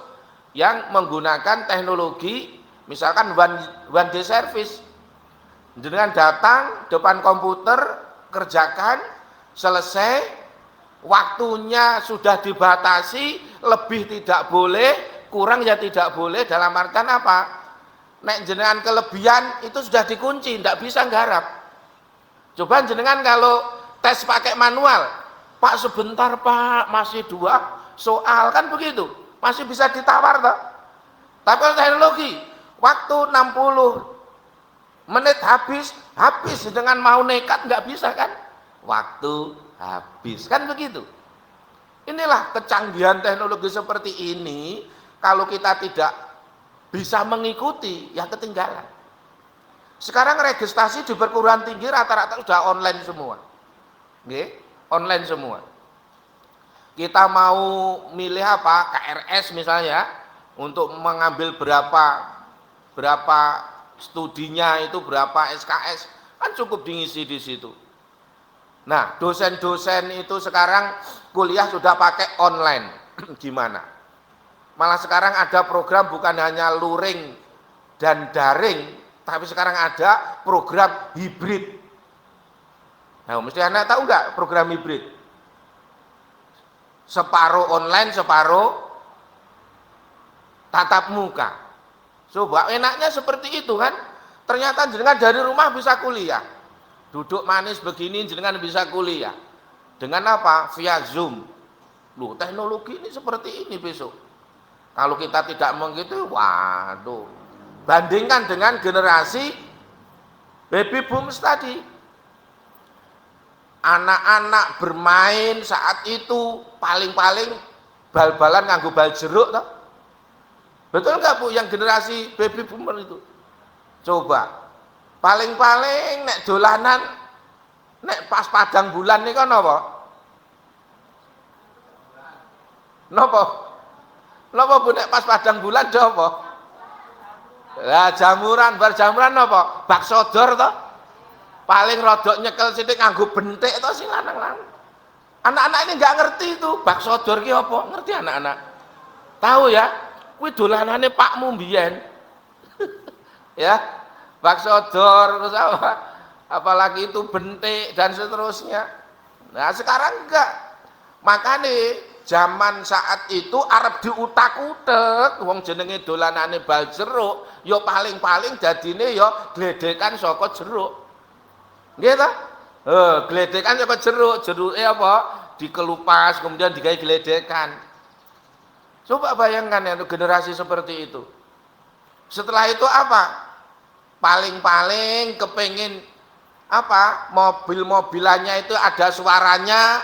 yang menggunakan teknologi, misalkan one day service. Dengan datang depan komputer, kerjakan, selesai, waktunya sudah dibatasi, lebih tidak boleh, kurang ya tidak boleh, dalam artian apa? Nek jenengan kelebihan itu sudah dikunci, tidak bisa nggarap. Coba jenengan kalau tes pakai manual, Pak sebentar Pak, masih 2 soal, kan begitu, masih bisa ditawar toh. Tapi kalau teknologi, waktu 60 menit habis dengan mau nekat nggak bisa kan, waktu habis kan begitu. Inilah kecanggihan teknologi seperti ini. Kalau kita tidak bisa mengikuti ya ketinggalan. Sekarang registrasi di perguruan tinggi rata-rata sudah online semua. Oke? Online semua. Kita mau milih apa, KRS misalnya, untuk mengambil berapa studinya itu, berapa SKS, kan cukup diisi di situ. Nah, dosen-dosen itu sekarang kuliah sudah pakai online. Gimana? Malah sekarang ada program bukan hanya luring dan daring, tapi sekarang ada program hibrid. Nah, mesti anak tahu nggak program hibrid? Separuh online, separuh tatap muka. Coba enaknya seperti itu kan? Ternyata jenengan dari rumah bisa kuliah. Duduk manis begini jenengan bisa kuliah. Dengan apa? Via Zoom. Loh, teknologi ini seperti ini besok. Kalau kita tidak mengikuti, waduh. Bandingkan dengan generasi baby boomers tadi. Anak-anak bermain saat itu paling-paling bal-balan nganggo bal jeruk toh. Betul nggak Bu yang generasi baby boomer itu? Coba, paling-paling nek dolanan, nek pas padang bulan nih kan apa? Napa? Napa Bu nek pas padang bulan do apa? Lah jamuran, bar jamuran apa? Bakso dor toh? Paling rodok nyekel sithik nganggo bentik toh sing lanang-lanang. Anak-anak ini nggak ngerti itu bakso dor ki apa? Ngerti anak-anak? Tahu ya? Kuwi dolanane pakmu mbiyen. Ya, bakso dor terus apa? Apalagi itu bentik dan seterusnya. Nah, sekarang enggak. Makanya zaman saat itu arep diutak-utek wong jenenge dolanane bal jeruk, ya paling-paling dadine ya gledekan saka jeruk. Nggih ta? Gledekan saka jeruk, jeruke apa? Dikelupas kemudian digawe gledekan. Coba bayangkan ya generasi seperti itu. Setelah itu apa? Paling-paling kepengin apa? Mobil-mobilannya itu ada suaranya,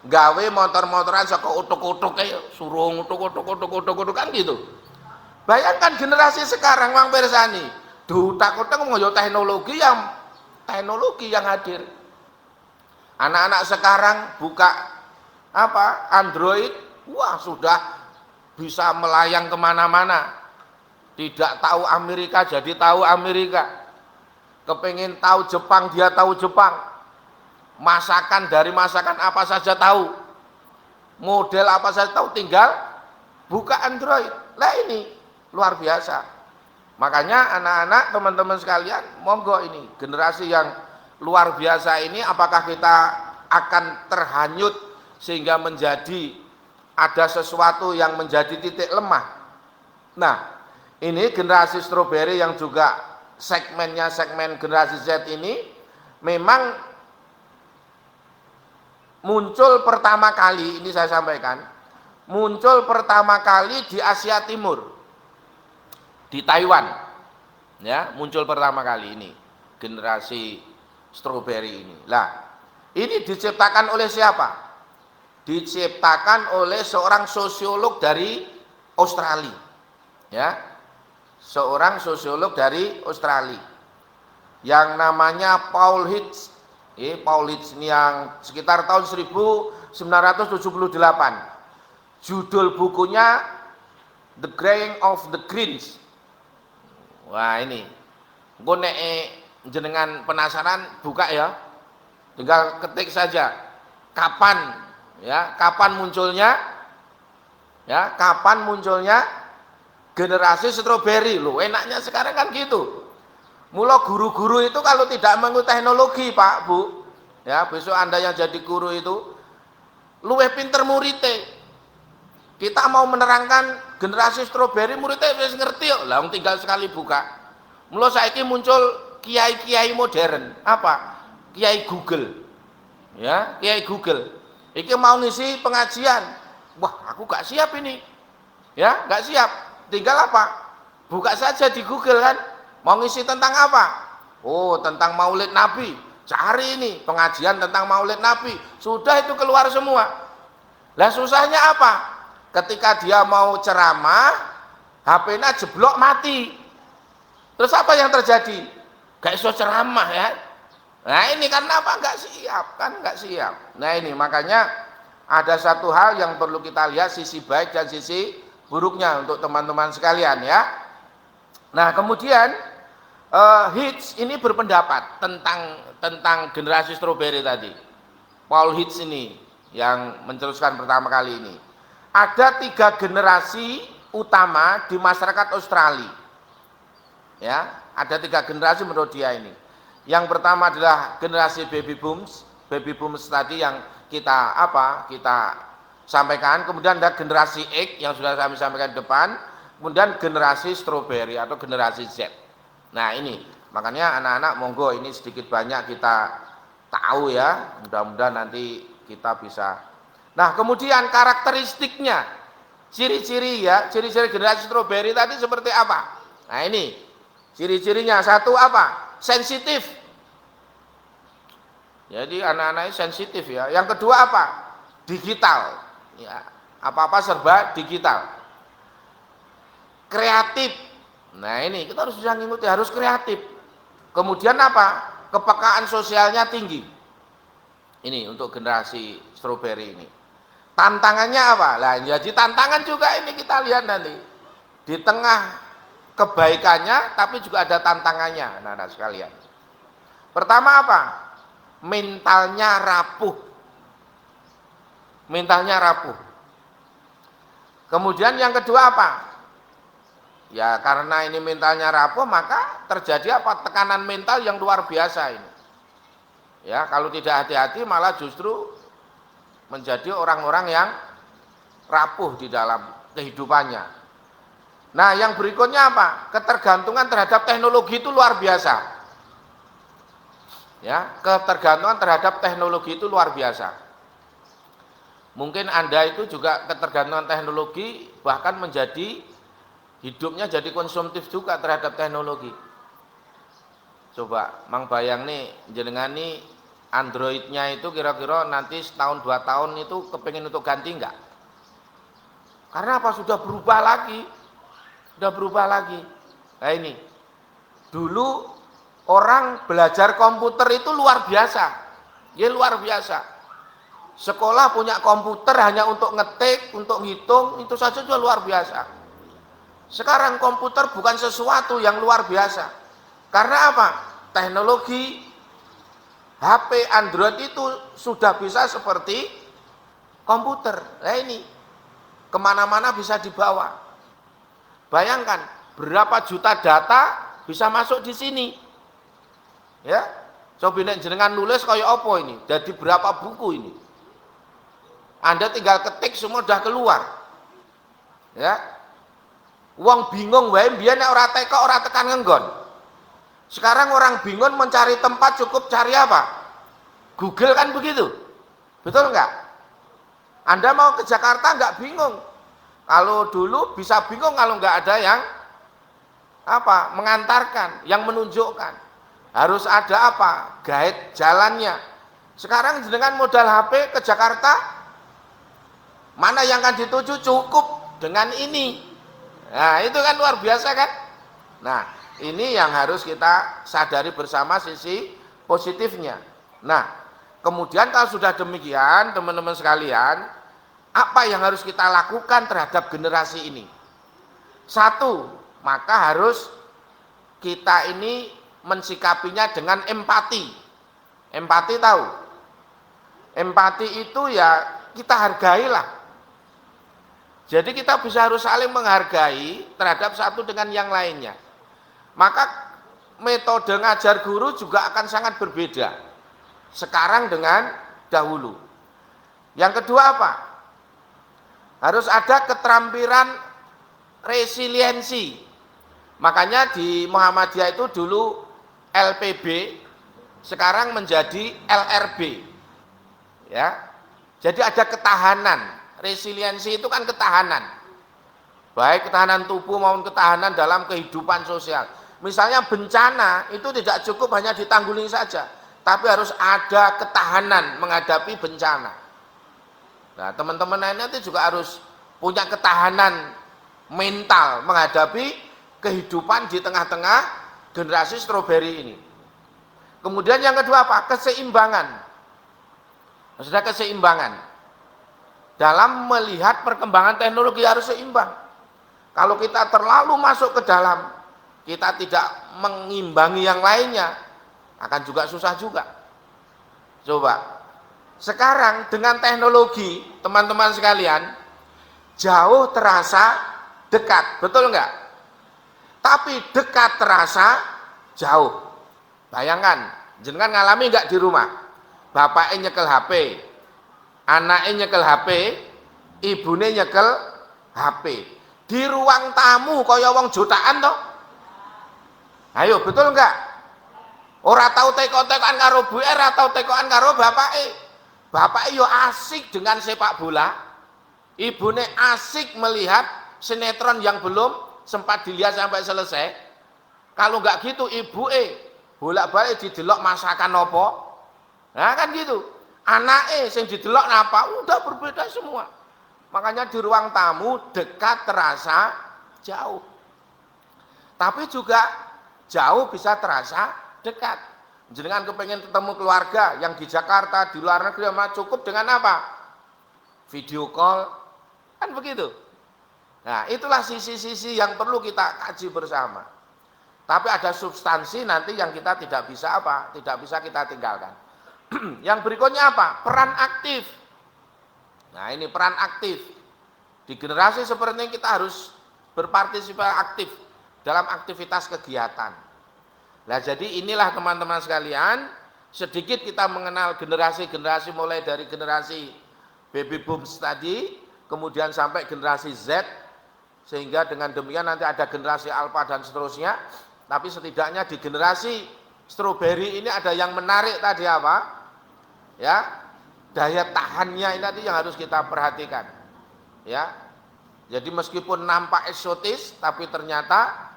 gawe motor-motoran saka utuk-utuk kayak surung utuk-utuk kan gitu. Bayangkan generasi sekarang Mang Persani, diutak-utak ngoyo teknologi yang hadir. Anak-anak sekarang buka apa? Android, wah sudah bisa melayang kemana-mana. Tidak tahu Amerika jadi tahu Amerika. Kepengin tahu Jepang dia tahu Jepang. Masakan dari masakan apa saja tahu. Model apa saja tahu, tinggal buka Android. Lah ini luar biasa. Makanya anak-anak, teman-teman sekalian, monggo ini generasi yang luar biasa ini, apakah kita akan terhanyut sehingga menjadi ada sesuatu yang menjadi titik lemah. Nah, ini generasi stroberi yang juga segmennya segmen generasi Z ini memang muncul pertama kali, ini saya sampaikan, muncul pertama kali di Asia Timur, di Taiwan, ya, muncul pertama kali ini generasi stroberi ini. Lah, ini diciptakan oleh siapa? Diciptakan oleh seorang sosiolog dari Australia, ya, seorang sosiolog dari Australia yang namanya Paul Hitz. Paul Hitz ini yang sekitar tahun 1978. Judul bukunya The Graying of the Greens. Wah, ini engko nek jenengan penasaran buka ya, tinggal ketik saja kapan, ya, kapan munculnya, ya, kapan munculnya generasi stroberi. Loh, enaknya sekarang kan gitu. Mula guru-guru itu kalau tidak mengikuti teknologi, Pak, Bu, ya, besok Anda yang jadi guru itu luwih pinter muridnya. Kita mau menerangkan generasi stroberi, muridnya wis ngerti kok. Lah tinggal sekali buka. Mula saiki muncul kiai-kiai modern, apa? Kiai Google. Ya, kiai Google. Iki mau ngisi pengajian. Wah, aku gak siap ini. Ya, gak siap. Tinggal apa? Buka saja di Google kan. Mau ngisi tentang apa? Oh, tentang Maulid Nabi. Cari ini pengajian tentang Maulid Nabi. Sudah itu keluar semua. Lah susahnya apa? Ketika dia mau ceramah, HP-nya jeblok mati. Terus apa yang terjadi? Gak iso ceramah ya. Nah ini karena apa? Gak siap kan? Gak siap. Nah ini makanya ada satu hal yang perlu kita lihat sisi baik dan sisi buruknya untuk teman-teman sekalian ya. Nah kemudian Hitz ini berpendapat tentang generasi stroberi tadi. Paul Hitz ini yang mencetuskan pertama kali ini. Ada 3 generasi utama di masyarakat Australia. Ya, ada 3 generasi menurut dia ini. Yang pertama adalah generasi baby boomers tadi yang kita sampaikan. Kemudian ada generasi X yang sudah kami sampaikan di depan. Kemudian generasi stroberi atau generasi Z. Nah ini makanya anak-anak monggo ini sedikit banyak kita tahu ya, mudah-mudahan nanti kita bisa. Nah kemudian karakteristiknya, ciri-ciri ya, ciri-ciri generasi stroberi tadi seperti apa? Nah ini ciri-cirinya, satu apa? Sensitif. Jadi anak-anak ini sensitif ya. Yang kedua apa? Digital. Ya, apa-apa serba digital. Kreatif. Nah ini kita harus bisa ngikuti, harus kreatif. Kemudian apa? Kepekaan sosialnya tinggi. Ini untuk generasi stroberi ini. Tantangannya apa? Lah jadi tantangan juga ini kita lihat nanti. Di tengah kebaikannya tapi juga ada tantangannya, anak-anak sekalian. Pertama apa? Mentalnya rapuh. Mentalnya rapuh. Kemudian yang kedua apa? Ya karena ini mentalnya rapuh maka terjadi apa? Tekanan mental yang luar biasa ini. Ya kalau tidak hati-hati malah justru menjadi orang-orang yang rapuh di dalam kehidupannya. Nah yang berikutnya apa? Ketergantungan terhadap teknologi itu luar biasa. Ya ketergantungan terhadap teknologi itu luar biasa. Mungkin Anda itu juga ketergantungan teknologi bahkan menjadi hidupnya jadi konsumtif juga terhadap teknologi. Coba mang bayang nih jenengan nih Androidnya itu kira-kira nanti setahun 2 tahun itu kepingin untuk ganti enggak? Karena apa? Sudah berubah lagi. Sudah berubah lagi. Nah ini dulu orang belajar komputer itu luar biasa. Ya luar biasa. Sekolah punya komputer hanya untuk ngetik, untuk ngitung, itu saja sudah luar biasa. Sekarang komputer bukan sesuatu yang luar biasa. Karena apa? Teknologi HP Android itu sudah bisa seperti komputer. Nah ini kemana-mana bisa dibawa. Bayangkan berapa juta data bisa masuk di sini. Ya. Coba nek jenengan nulis kaya apa ini? Jadi berapa buku ini? Anda tinggal ketik semua udah keluar. Ya. Wong bingung wae mbiyen nek ora teko ora tekan ngenggon. Sekarang orang bingung mencari tempat cukup cari apa? Google kan begitu. Betul enggak? Anda mau ke Jakarta enggak bingung. Kalau dulu bisa bingung kalau enggak ada yang apa? Mengantarkan, yang menunjukkan. Harus ada apa? Guide jalannya. Sekarang dengan modal HP ke Jakarta, mana yang akan dituju cukup dengan ini. Nah, itu kan luar biasa kan? Nah, ini yang harus kita sadari bersama sisi positifnya. Nah, kemudian kalau sudah demikian, teman-teman sekalian, apa yang harus kita lakukan terhadap generasi ini? Satu, maka harus kita ini mensikapinya dengan empati. Empati tahu? Empati itu ya kita hargailah. Jadi kita bisa harus saling menghargai terhadap satu dengan yang lainnya. Maka metode ngajar guru juga akan sangat berbeda sekarang dengan dahulu. Yang kedua apa? Harus ada keterampilan resiliensi. Makanya di Muhammadiyah itu dulu LPB, sekarang menjadi LRB. Ya. Jadi ada ketahanan. Resiliensi itu kan ketahanan. Baik ketahanan tubuh maupun ketahanan dalam kehidupan sosial. Misalnya bencana itu tidak cukup hanya ditangguling saja, tapi harus ada ketahanan menghadapi bencana. Nah, teman-teman lainnya itu juga harus punya ketahanan mental menghadapi kehidupan di tengah-tengah generasi stroberi ini. Kemudian yang kedua apa? Keseimbangan. Harus ada keseimbangan. Dalam melihat perkembangan teknologi harus seimbang. Kalau kita terlalu masuk ke dalam, kita tidak mengimbangi yang lainnya, akan juga susah juga. Coba, sekarang dengan teknologi, teman-teman sekalian, jauh terasa dekat, betul enggak? Tapi dekat terasa jauh. Bayangkan, jenengan ngalami enggak di rumah? Bapaknya nyekel HP, anaknya nyekel HP, ibunya nyekel HP. Di ruang tamu kaya wong jutaan toh. Ayo betul enggak? Ora tahu teko-tekoan karo buke, ora tahu tekoan karo bapake. Bapake yo asik dengan sepak bola. Ibune asik melihat sinetron yang belum sempat dilihat sampai selesai. Kalau enggak gitu ibuke bolak-balik didelok masakan apa. Nah kan gitu. Anake sing didelok napa udah berbeda semua. Makanya di ruang tamu dekat terasa jauh. Tapi juga jauh bisa terasa dekat. Jenengan kepengen ketemu keluarga yang di Jakarta, di luar negeri, cukup dengan apa? Video call. Kan begitu. Nah, itulah sisi-sisi yang perlu kita kaji bersama. Tapi ada substansi nanti yang kita tidak bisa apa? Tidak bisa kita tinggalkan. Yang berikutnya apa? Peran aktif. Nah ini peran aktif. Di generasi seperti ini kita harus berpartisipasi aktif dalam aktivitas kegiatan. Nah jadi inilah teman-teman sekalian, sedikit kita mengenal generasi-generasi mulai dari generasi baby boom tadi, kemudian sampai generasi Z, sehingga dengan demikian nanti ada generasi alpha dan seterusnya. Tapi setidaknya di generasi stroberi ini ada yang menarik tadi apa? Ya, daya tahannya ini tadi yang harus kita perhatikan. Ya, jadi meskipun nampak eksotis, tapi ternyata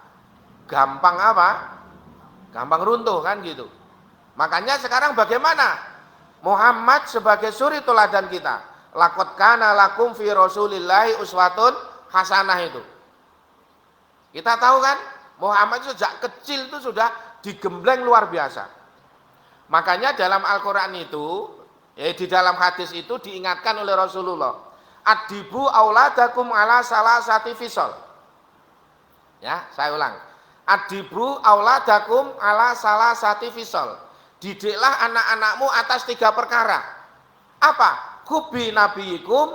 gampang apa? Gampang runtuh kan gitu. Makanya sekarang bagaimana? Muhammad sebagai suri teladan kita. Laqad kana lakum fi Rasulillahi uswatun hasanah itu. Kita tahu kan? Muhammad sejak kecil itu sudah digembleng luar biasa. Makanya dalam Al-Quran itu, ya di dalam hadis itu diingatkan oleh Rasulullah, adibu auladakum ala salasati fisol. Ya, saya ulang. Adibu auladakum ala salasati fisol. Didiklah anak-anakmu atas 3 perkara. Apa? Hubbi nabiyikum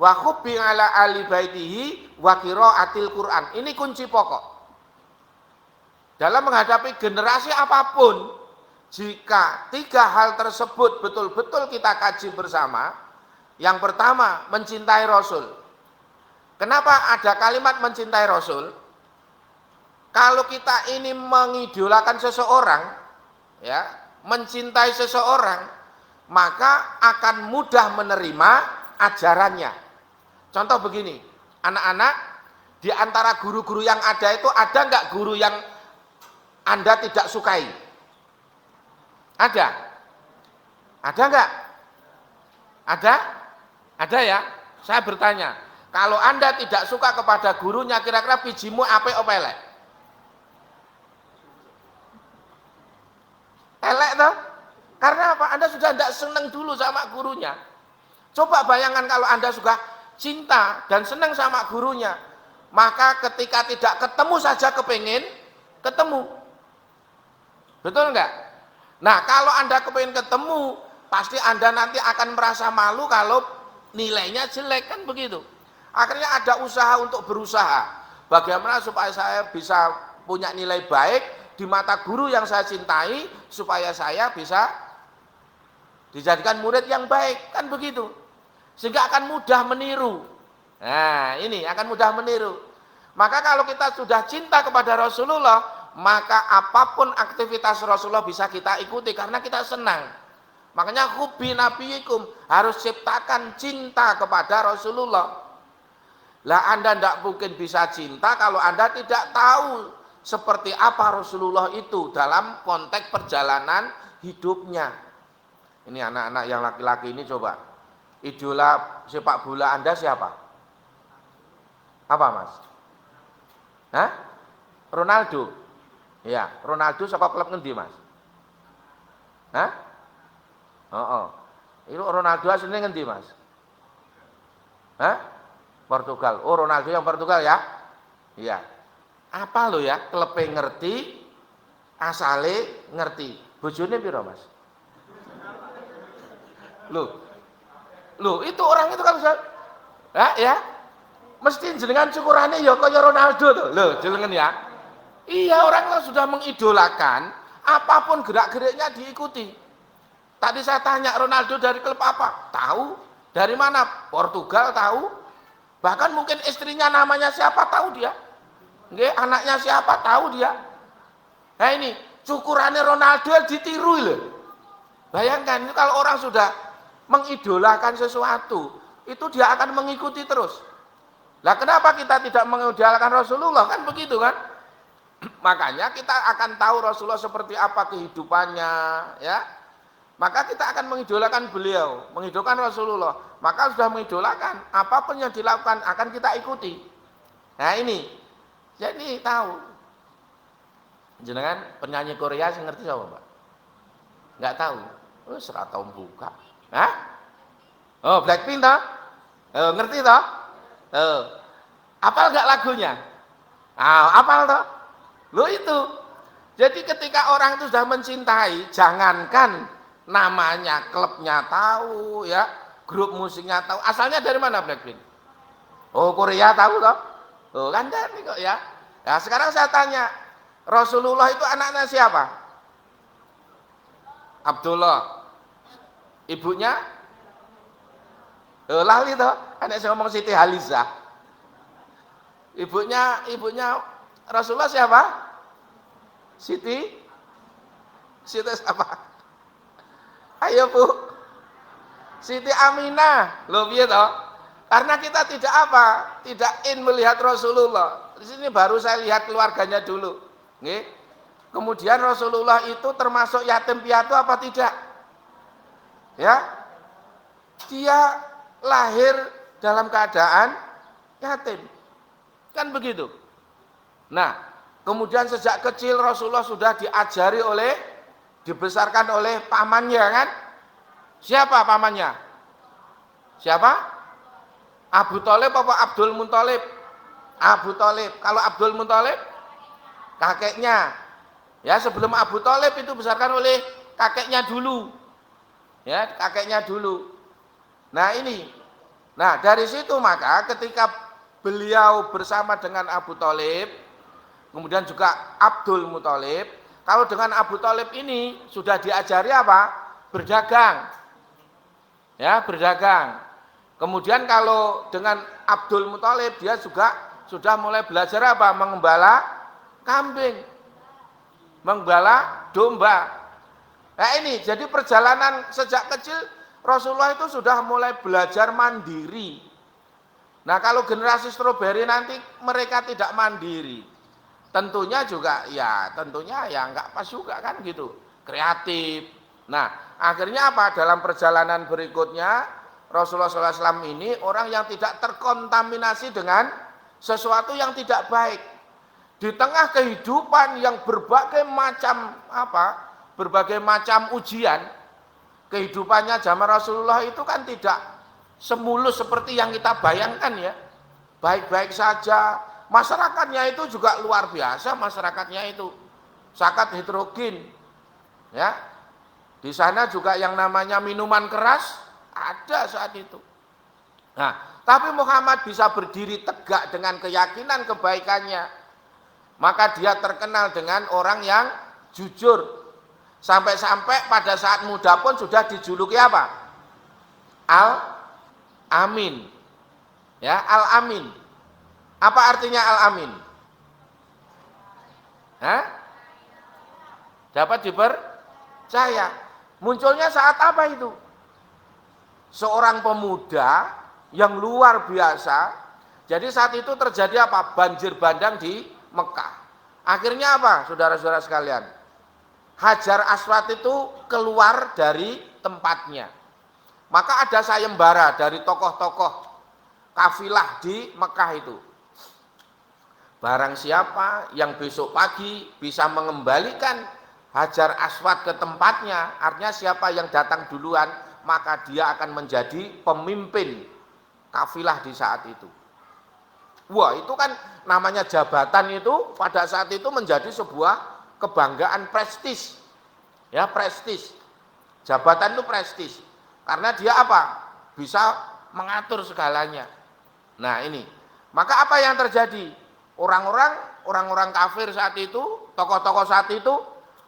wa hubbi ala ali baitihi wa qiraatil Quran. Ini kunci pokok. dalam menghadapi generasi apapun, jika 3 hal tersebut betul-betul kita kaji bersama. Yang pertama, mencintai Rasul. Kenapa ada kalimat mencintai Rasul? Kalau kita ini mengidolakan seseorang, ya, mencintai seseorang, maka akan mudah menerima ajarannya. Contoh begini, anak-anak, di antara guru-guru yang ada itu, ada nggak guru yang Anda tidak sukai? Ada? Ada nggak? Ada? Ada ya? Saya bertanya, kalau Anda tidak suka kepada gurunya, kira-kira bijimu apa elek? Elek toh? Karena apa? Anda sudah tidak senang dulu sama gurunya. Coba bayangkan kalau Anda sudah cinta dan senang sama gurunya, maka ketika tidak ketemu saja kepingin ketemu. Betul enggak? Nah, kalau Anda kepingin ketemu, pasti Anda nanti akan merasa malu kalau nilainya jelek, kan begitu. Akhirnya ada usaha untuk berusaha. Bagaimana supaya saya bisa punya nilai baik di mata guru yang saya cintai, supaya saya bisa dijadikan murid yang baik, kan begitu. Sehingga akan mudah meniru. Nah, ini akan mudah meniru. Maka kalau kita sudah cinta kepada Rasulullah, maka apapun aktivitas Rasulullah bisa kita ikuti karena kita senang. Makanya hubbi nabiyikum, harus ciptakan cinta kepada Rasulullah. Lah Anda tidak mungkin bisa cinta kalau Anda tidak tahu seperti apa Rasulullah itu dalam konteks perjalanan hidupnya. Ini anak-anak yang laki-laki ini coba, idola sepak bola Anda siapa? Apa Mas? Hah? Ronaldo? Ya, Ronaldo saka klub ngendi Mas? Hah? Itu Ronaldo aslinya ngendi Mas? Hah? Portugal. Oh, Ronaldo yang Portugal ya? Iya. Apa lo ya? Klepe ngerti, asale ngerti. Bojone piro Mas? Loh, itu orang itu kalau ya, mesti jenengan syukurane ya kaya Ronaldo tuh. Loh, jenengan ya. Iya, orang kalau sudah mengidolakan, apapun gerak-geriknya diikuti. Tadi saya tanya Ronaldo dari klub apa? Tahu. Dari mana? Portugal tahu. Bahkan mungkin istrinya namanya siapa tahu dia. Nggih, anaknya siapa tahu dia. Nah ini, cukurannya Ronaldo ditiru loh. Bayangkan kalau orang sudah mengidolakan sesuatu, itu dia akan mengikuti terus. Lah kenapa kita tidak mengidolakan Rasulullah? Kan begitu kan? Makanya kita akan tahu Rasulullah seperti apa kehidupannya, ya. Maka kita akan mengidolakan beliau, mengidolakan Rasulullah. Maka sudah mengidolakan, apapun yang dilakukan akan kita ikuti. Nah ini, jadi tahu. Jenengan penyanyi Korea sih ngerti siapa Pak? Nggak tahu. Oh, serat tahun buka. Hah? Oh, Blackpink toh? Oh, ngerti toh? Oh. Apal nggak lagunya? Ah, apal toh? Lo itu. Jadi ketika orang itu sudah mencintai, jangankan namanya, klubnya tahu, ya, grup musiknya tahu. Asalnya dari mana Blackpink? Oh, Korea tahu toh? Oh, kan dari kok ya. Nah, sekarang saya tanya, Rasulullah itu anaknya siapa? Abdullah. Ibunya? Oh, lali toh? Anak saya ngomong Siti Halizah. Ibunya Rasulullah siapa? Siti siapa? Ayo Bu. Siti Aminah. Loh piye toh? Karena kita tidak apa? Tidak melihat Rasulullah. Di sini baru saya lihat keluarganya dulu. Nggih. Kemudian Rasulullah itu termasuk yatim piatu apa tidak? Ya. Dia lahir dalam keadaan yatim. Kan begitu. Nah, kemudian sejak kecil Rasulullah sudah diajari dibesarkan oleh pamannya kan? Siapa pamannya? Siapa? Abu Thalib apa Abdul Muthalib? Abu Thalib. Kalau Abdul Muthalib kakeknya. Ya, sebelum Abu Thalib itu dibesarkan oleh kakeknya dulu. Ya, kakeknya dulu. Nah, ini. Nah, dari situ maka ketika beliau bersama dengan Abu Thalib, kemudian juga Abdul Muthalib. Kalau dengan Abu Thalib ini sudah diajari apa? Berdagang. Ya, berdagang. Kemudian kalau dengan Abdul Muthalib dia juga sudah mulai belajar apa? Mengembala kambing, mengembala domba. Nah ini, jadi perjalanan sejak kecil Rasulullah itu sudah mulai belajar mandiri. Nah kalau generasi stroberi nanti mereka tidak mandiri, tentunya nggak pas juga kan gitu, kreatif. Nah akhirnya apa? Dalam perjalanan berikutnya Rasulullah SAW ini orang yang tidak terkontaminasi dengan sesuatu yang tidak baik. Di tengah kehidupan yang berbagai macam ujian, kehidupannya zaman Rasulullah itu kan tidak semulus seperti yang kita bayangkan ya. Baik-baik saja, masyarakatnya itu juga luar biasa, masyarakatnya itu sangat heterogen. Ya. Di sana juga yang namanya minuman keras ada saat itu. Nah, tapi Muhammad bisa berdiri tegak dengan keyakinan kebaikannya. Maka dia terkenal dengan orang yang jujur. Sampai-sampai pada saat muda pun sudah dijuluki apa? Al-Amin. Ya, Al-Amin. Apa artinya Al-Amin? Hah? Dapat dipercaya. Munculnya saat apa itu? Seorang pemuda yang luar biasa. Jadi saat itu terjadi apa? Banjir bandang di Mekah. Akhirnya apa? Saudara-saudara sekalian? Hajar Aswad itu keluar dari tempatnya. Maka ada sayembara dari tokoh-tokoh kafilah di Mekah itu. Barang siapa yang besok pagi bisa mengembalikan Hajar Aswad ke tempatnya, artinya siapa yang datang duluan, maka dia akan menjadi pemimpin kafilah di saat itu. Wah, itu kan namanya jabatan itu pada saat itu menjadi sebuah kebanggaan, prestis. Ya, prestis. Jabatan itu prestis. Karena dia apa? Bisa mengatur segalanya. Nah, ini. Maka apa yang terjadi? Orang-orang kafir saat itu, tokoh-tokoh saat itu,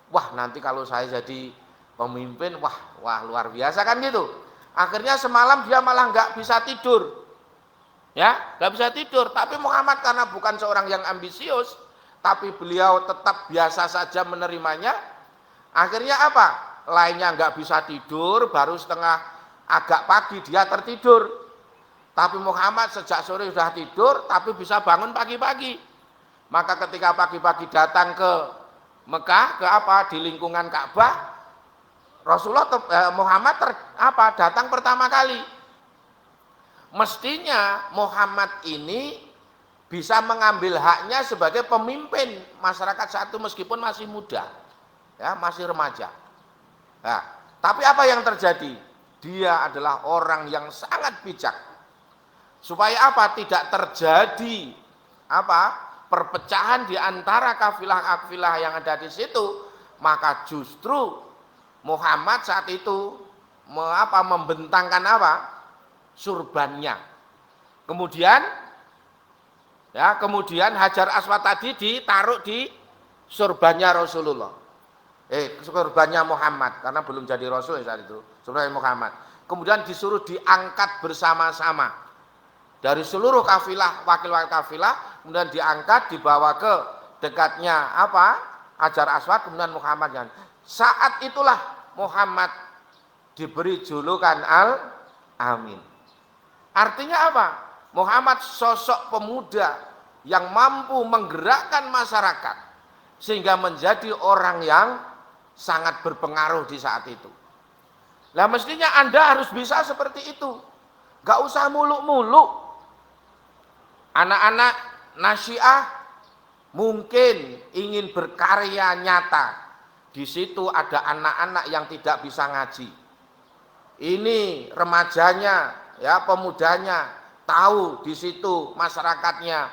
wah, nanti kalau saya jadi pemimpin, wah luar biasa kan gitu. Akhirnya semalam dia malah nggak bisa tidur. Ya, nggak bisa tidur. Tapi Muhammad karena bukan seorang yang ambisius, tapi beliau tetap biasa saja menerimanya. Akhirnya apa? Lainnya nggak bisa tidur, baru agak pagi dia tertidur. Tapi Muhammad sejak sore sudah tidur, tapi bisa bangun pagi-pagi. Maka ketika pagi-pagi datang ke Mekah, di lingkungan Ka'bah, Muhammad datang pertama kali. Mestinya Muhammad ini bisa mengambil haknya sebagai pemimpin masyarakat saat itu meskipun masih muda, ya, masih remaja. Nah, tapi apa yang terjadi? Dia adalah orang yang sangat bijak. Supaya apa? Tidak terjadi perpecahan di antara kafilah-kafilah yang ada di situ, maka justru Muhammad saat itu membentangkan surbannya. Kemudian Hajar Aswad tadi ditaruh di surbannya Rasulullah. Surbannya Muhammad karena belum jadi Rasul saat itu, surbannya Muhammad. Kemudian disuruh diangkat bersama-sama dari seluruh kafilah, wakil-wakil kafilah, kemudian diangkat dibawa ke dekatnya Hajar Aswad, kemudian Muhammad kan. Saat itulah Muhammad diberi julukan Al-Amin. Artinya apa? Muhammad sosok pemuda yang mampu menggerakkan masyarakat sehingga menjadi orang yang sangat berpengaruh di saat itu. Nah, mestinya Anda harus bisa seperti itu. Gak usah muluk-muluk. Anak-anak Nasyiah mungkin ingin berkarya nyata. Di situ ada anak-anak yang tidak bisa ngaji. Ini remajanya, ya, pemudanya tahu di situ masyarakatnya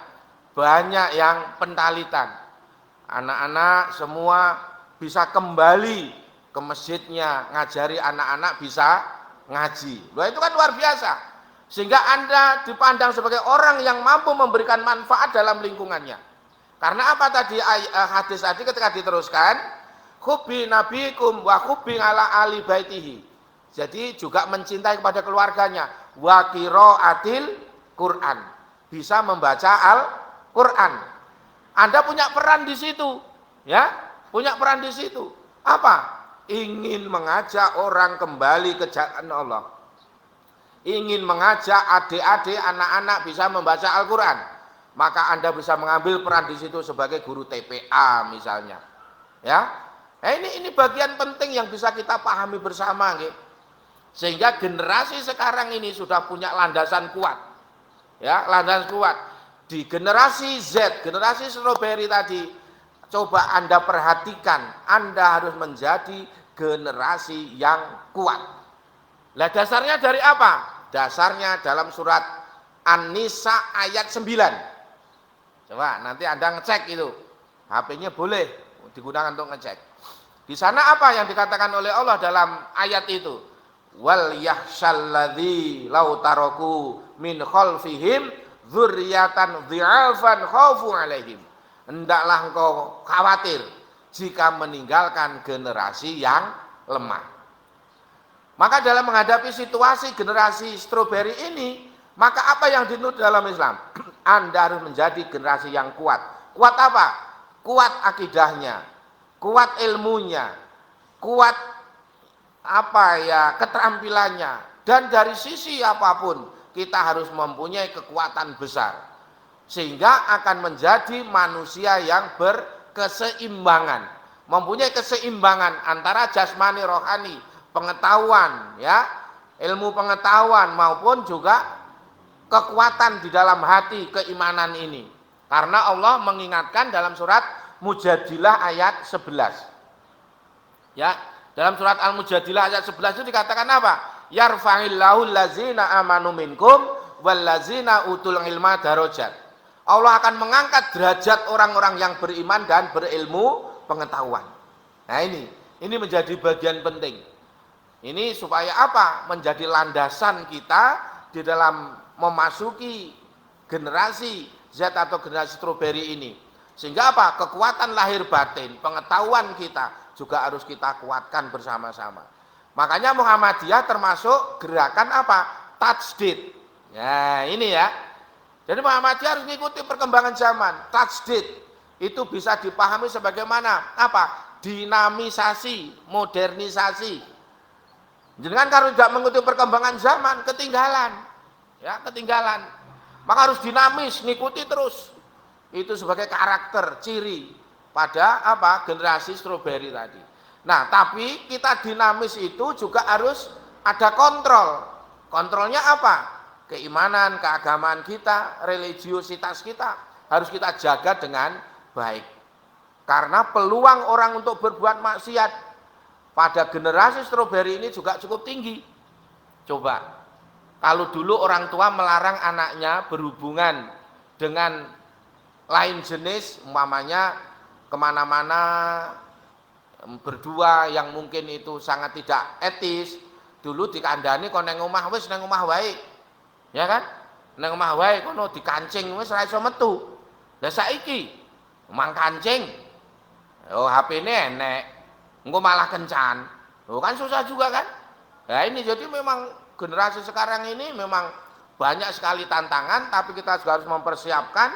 banyak yang pentalitan. Anak-anak semua bisa kembali ke masjidnya, ngajari anak-anak bisa ngaji. Wah, itu kan luar biasa. Sehingga Anda dipandang sebagai orang yang mampu memberikan manfaat dalam lingkungannya. Karena apa tadi hadis tadi ketika diteruskan, hubbi nabikum wa hubbi ala ali baitihi. Jadi juga mencintai kepada keluarganya, wa qiraatil Quran. Bisa membaca Al-Quran. Anda punya peran di situ, ya, punya peran di situ. Apa? Ingin mengajak orang kembali ke jalan Allah. Ingin mengajak adik-adik, anak-anak bisa membaca Al-Quran. Maka Anda bisa mengambil peran di situ sebagai guru TPA misalnya. Ya, ini bagian penting yang bisa kita pahami bersama, gitu. Sehingga generasi sekarang ini sudah punya landasan kuat. Ya, landasan kuat. Di generasi Z, generasi strawberry tadi, coba Anda perhatikan, Anda harus menjadi generasi yang kuat. Lah dasarnya dari apa? Dasarnya dalam surat An-Nisa ayat 9. Coba nanti Anda ngecek itu. HP-nya boleh digunakan untuk ngecek. Di sana apa yang dikatakan oleh Allah dalam ayat itu? Wal yahsyalladzi law taraku min khalfihim dzurriatan dhi'afan khaufu alaihim. Hendaklah engkau khawatir jika meninggalkan generasi yang lemah. Maka dalam menghadapi situasi generasi strawberry ini, maka apa yang dinut dalam Islam? Anda harus menjadi generasi yang kuat. Kuat apa? Kuat akidahnya, kuat ilmunya, kuat keterampilannya, dan dari sisi apapun kita harus mempunyai kekuatan besar sehingga akan menjadi manusia yang berkeseimbangan, mempunyai keseimbangan antara jasmani rohani, pengetahuan, ya, ilmu pengetahuan maupun juga kekuatan di dalam hati keimanan ini. Karena Allah mengingatkan dalam surat Mujadilah ayat 11. Ya, dalam surat Al-Mujadilah ayat 11 itu dikatakan apa? Yarfa'illahu allazina amanu minkum wallazina utul ilma darajat. Allah akan mengangkat derajat orang-orang yang beriman dan berilmu pengetahuan. Nah ini menjadi bagian penting. Ini supaya apa? Menjadi landasan kita di dalam memasuki generasi Z atau generasi strawberry ini. Sehingga apa? Kekuatan lahir batin, pengetahuan kita juga harus kita kuatkan bersama-sama. Makanya Muhammadiyah termasuk gerakan apa? Tajdid. Ya, ini ya. Jadi Muhammadiyah harus mengikuti perkembangan zaman. Tajdid itu bisa dipahami sebagaimana apa? Dinamisasi, modernisasi. Jangan kalau tidak mengikuti perkembangan zaman, ketinggalan. Ya, ketinggalan. Maka harus dinamis, ngikuti terus. Itu sebagai karakter, ciri pada apa? Generasi strawberry tadi. Nah, tapi kita dinamis itu juga harus ada kontrol. Kontrolnya apa? Keimanan, keagamaan kita, religiositas kita harus kita jaga dengan baik. Karena peluang orang untuk berbuat maksiat pada generasi strawberry ini juga cukup tinggi. Coba, kalau dulu orang tua melarang anaknya berhubungan dengan lain jenis, umpamanya kemana-mana berdua yang mungkin itu sangat tidak etis, dulu dikandani kon nang omah wis nang omah wae. Ya kan? Nang omah wae kono dikancing wis ora iso metu. Lah saiki mang kancing. Oh, HP-ne enek. Engko malah kencan. Oh, kan susah juga kan? Nah, ini jadi memang generasi sekarang ini memang banyak sekali tantangan, tapi kita juga harus mempersiapkan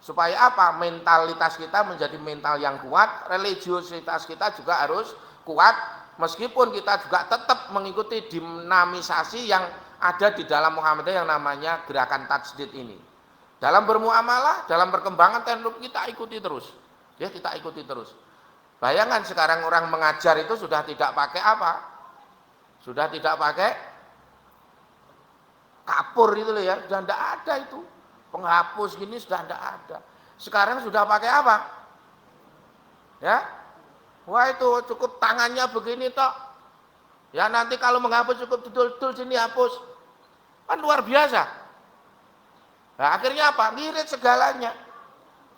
supaya apa? Mentalitas kita menjadi mental yang kuat, religiositas kita juga harus kuat, meskipun kita juga tetap mengikuti dinamisasi yang ada di dalam Muhammadiyah yang namanya gerakan tajdid ini. Dalam bermuamalah, dalam perkembangan teknologi kita ikuti terus. Ya, kita ikuti terus. Bayangkan sekarang orang mengajar itu sudah tidak pakai apa? Sudah tidak pakai kapur itu loh ya, sudah tidak ada itu. Penghapus gini sudah tidak ada. Sekarang sudah pakai apa? Ya, wah itu cukup tangannya begini toh. Ya nanti kalau menghapus cukup dudul-dudul sini hapus. Kan luar biasa. Nah, akhirnya apa? Ngirit segalanya.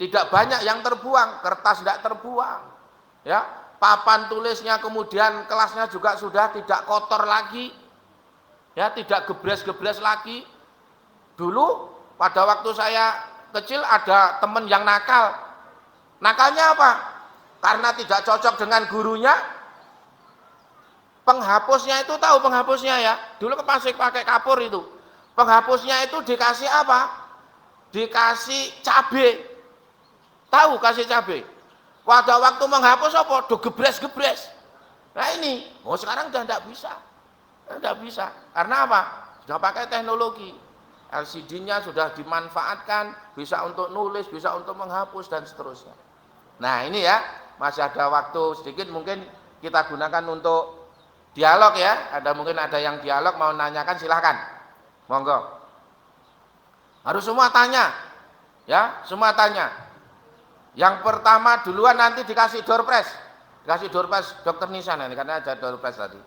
Tidak banyak yang terbuang, kertas tidak terbuang. Ya, papan tulisnya kemudian kelasnya juga sudah tidak kotor lagi. Ya, tidak gebres-gebres lagi. Dulu pada waktu saya kecil ada teman yang nakal. Nakalnya apa? Karena tidak cocok dengan gurunya, penghapusnya itu tahu penghapusnya ya. Dulu masih pakai kapur itu. Penghapusnya itu dikasih apa? Dikasih cabe. Tahu kasih cabe. Pada waktu menghapus apa? Gebres-gebres. Nah ini, sekarang udah tidak bisa. Tidak bisa. Karena apa? Sudah pakai teknologi. LCD-nya sudah dimanfaatkan, bisa untuk nulis, bisa untuk menghapus dan seterusnya. Nah ini ya, masih ada waktu sedikit mungkin kita gunakan untuk dialog ya. Mungkin ada yang dialog mau nanyakan silahkan. Monggo. Harus semua tanya. Ya, semua tanya. Yang pertama duluan nanti dikasih door prize. Dikasih door prize Dokter Nisa nanti karena ada door prize tadi.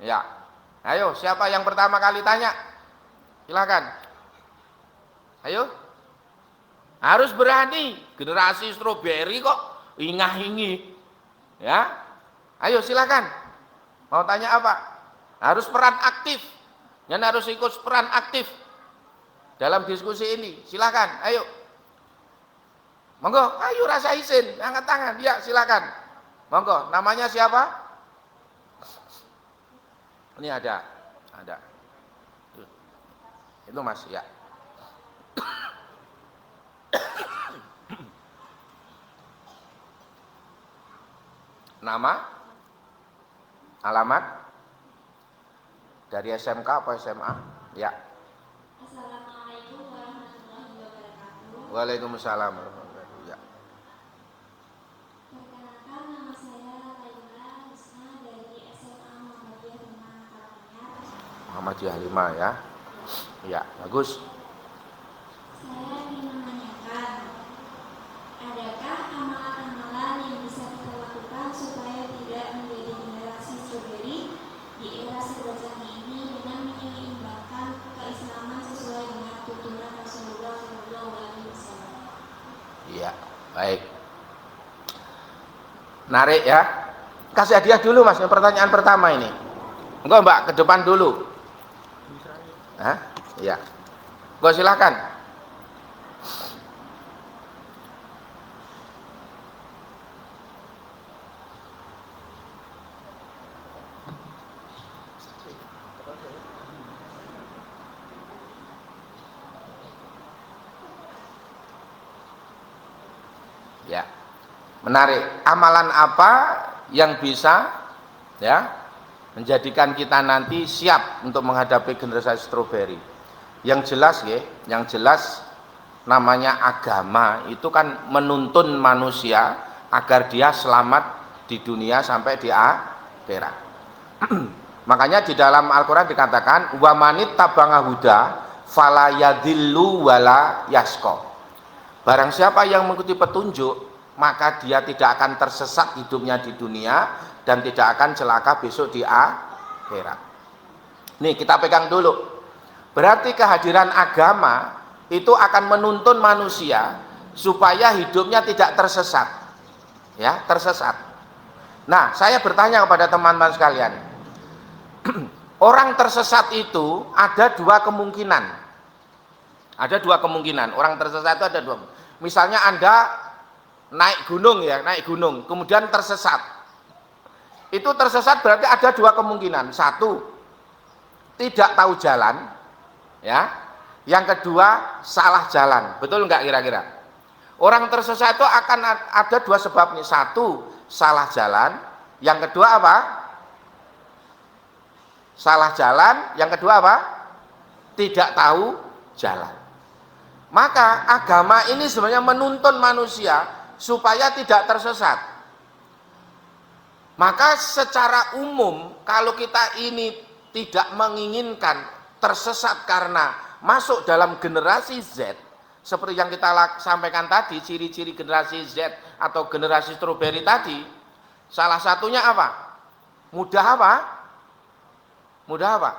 Ya. Ayo, siapa yang pertama kali tanya? Silakan. Ayo. Harus berani. Generasi stroberi kok ingah-ingi. Ya. Ayo silakan. Mau tanya apa? Harus peran aktif. Dan harus ikut peran aktif dalam diskusi ini. Silakan. Ayo. Monggo, ayo rasa izin, angkat tangan. Ya, silakan. Monggo, namanya siapa? Ini ada. Itu Mas, ya. Nama, alamat, dari SMK apa SMA? Ya. Assalamualaikum warahmatullahi wabarakatuh. Waalaikumsalam warahmatullahi wabarakatuh. Ya. Perkenalkan, nama saya Laila Husna dari SMA Muhammadiyah 5 Karanganyar. Muhammadiyah 5 ya. Ya, bagus. Saya ingin menanyakan, adakah amalan-amalan yang bisa kita lakukan supaya tidak menjadi generasi stroberi di era serba canggih ini dengan menyeimbangkan keislaman sesuai dengan tuntunan Rasulullah SAW? Iya, baik. Narik ya. Kasih hadiah dulu Mas, yang pertanyaan pertama ini. Enggak Mbak, ke depan dulu. Hah? Iya. Enggak, silakan. Ya. Menarik. Amalan apa yang bisa ya menjadikan kita nanti siap untuk menghadapi generasi stroberi? Yang jelas ya, yang jelas namanya agama itu kan menuntun manusia agar dia selamat di dunia sampai di akhirat. Makanya di dalam Al-Qur'an dikatakan wa manit tabanga huda fala yadhillu wala yasqa. Barang siapa yang mengikuti petunjuk, maka dia tidak akan tersesat hidupnya di dunia dan tidak akan celaka besok di akhirat. Nih kita pegang dulu. Berarti kehadiran agama itu akan menuntun manusia supaya hidupnya tidak tersesat. Ya, tersesat. Nah, saya bertanya kepada teman-teman sekalian. Orang tersesat itu ada dua kemungkinan. Ada dua kemungkinan. Orang tersesat itu ada dua. Misalnya Anda naik gunung ya, naik gunung, kemudian tersesat. Itu tersesat berarti ada dua kemungkinan. Satu, tidak tahu jalan. Ya. Yang kedua, salah jalan. Betul enggak kira-kira? Orang tersesat itu akan ada dua sebabnya. Satu, salah jalan. Yang kedua apa? Salah jalan. Yang kedua apa? Tidak tahu jalan. Maka agama ini sebenarnya menuntun manusia supaya tidak tersesat. Maka secara umum kalau kita ini tidak menginginkan tersesat karena masuk dalam generasi Z, seperti yang kita sampaikan tadi, ciri-ciri generasi Z atau generasi stroberi tadi, salah satunya apa? Mudah apa? Mudah apa?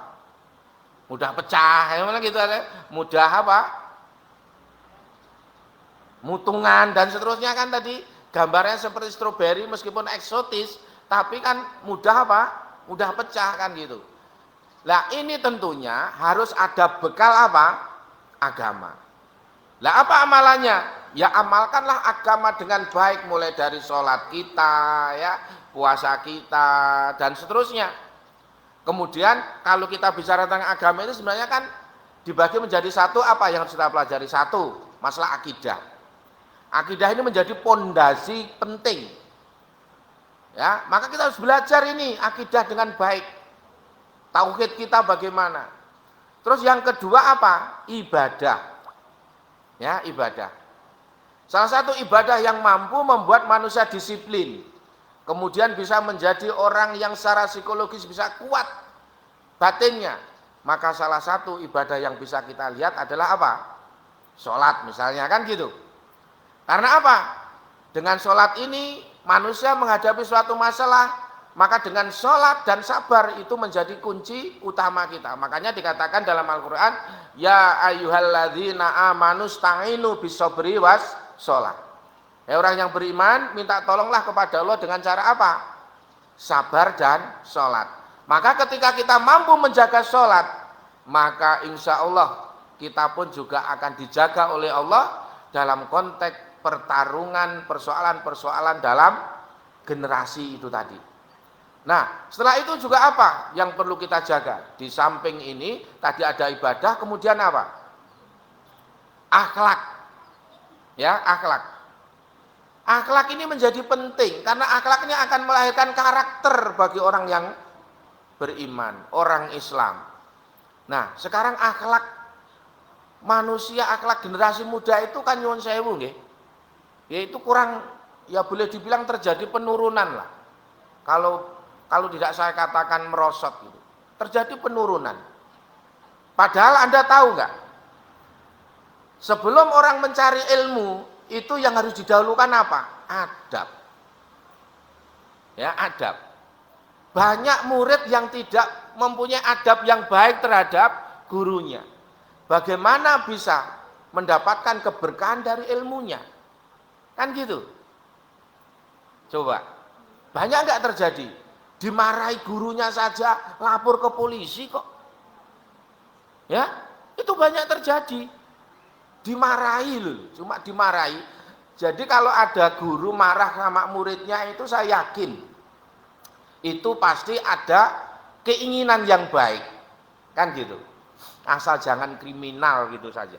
Mudah pecah, gitu ada. Mudah apa? Mutungan dan seterusnya kan tadi gambarnya seperti stroberi meskipun eksotis, tapi kan mudah apa? Mudah pecah kan gitu. Nah ini tentunya harus ada bekal apa? Agama. Lah apa amalannya? Ya amalkanlah agama dengan baik, mulai dari sholat kita, ya, puasa kita, dan seterusnya. Kemudian kalau kita bicara tentang agama itu sebenarnya kan dibagi menjadi satu, apa yang harus kita pelajari? Satu, masalah akidah. Akidah ini menjadi pondasi penting. Ya, maka kita harus belajar ini akidah dengan baik. Tauhid kita bagaimana? Terus yang kedua apa? Ibadah. Ya, ibadah. Salah satu ibadah yang mampu membuat manusia disiplin, kemudian bisa menjadi orang yang secara psikologis bisa kuat batinnya. Maka salah satu ibadah yang bisa kita lihat adalah apa? Sholat misalnya, kan gitu. Karena apa? Dengan sholat ini manusia menghadapi suatu masalah, maka dengan sholat dan sabar itu menjadi kunci utama kita. Makanya dikatakan dalam Al-Quran, ya ayyuhalladzina amanu sta'inu bisobri was sholat. Ya, orang yang beriman minta tolonglah kepada Allah dengan cara apa? Sabar dan sholat. Maka ketika kita mampu menjaga sholat, maka insya Allah kita pun juga akan dijaga oleh Allah dalam konteks pertarungan, persoalan-persoalan dalam generasi itu tadi. Nah, setelah itu juga apa yang perlu kita jaga? Di samping ini tadi ada ibadah, kemudian apa? Akhlak. Ya, akhlak. Akhlak ini menjadi penting karena akhlaknya akan melahirkan karakter bagi orang yang beriman, orang Islam. Nah, sekarang akhlak manusia, akhlak generasi muda itu kan nyuwun sewu nggih. Yaitu kurang, ya boleh dibilang terjadi penurunan lah. Kalau tidak saya katakan merosot gitu. Terjadi penurunan. Padahal Anda tahu nggak? Sebelum orang mencari ilmu, itu yang harus didahulukan apa? Adab. Ya, adab. Banyak murid yang tidak mempunyai adab yang baik terhadap gurunya. Bagaimana bisa mendapatkan keberkahan dari ilmunya? Kan gitu. Coba. Banyak nggak terjadi? Dimarahi gurunya saja, lapor ke polisi kok. Ya, itu banyak terjadi. Dimarahi loh, cuma dimarahi. Jadi kalau ada guru marah sama muridnya itu saya yakin itu pasti ada keinginan yang baik, kan gitu. Asal jangan kriminal gitu saja.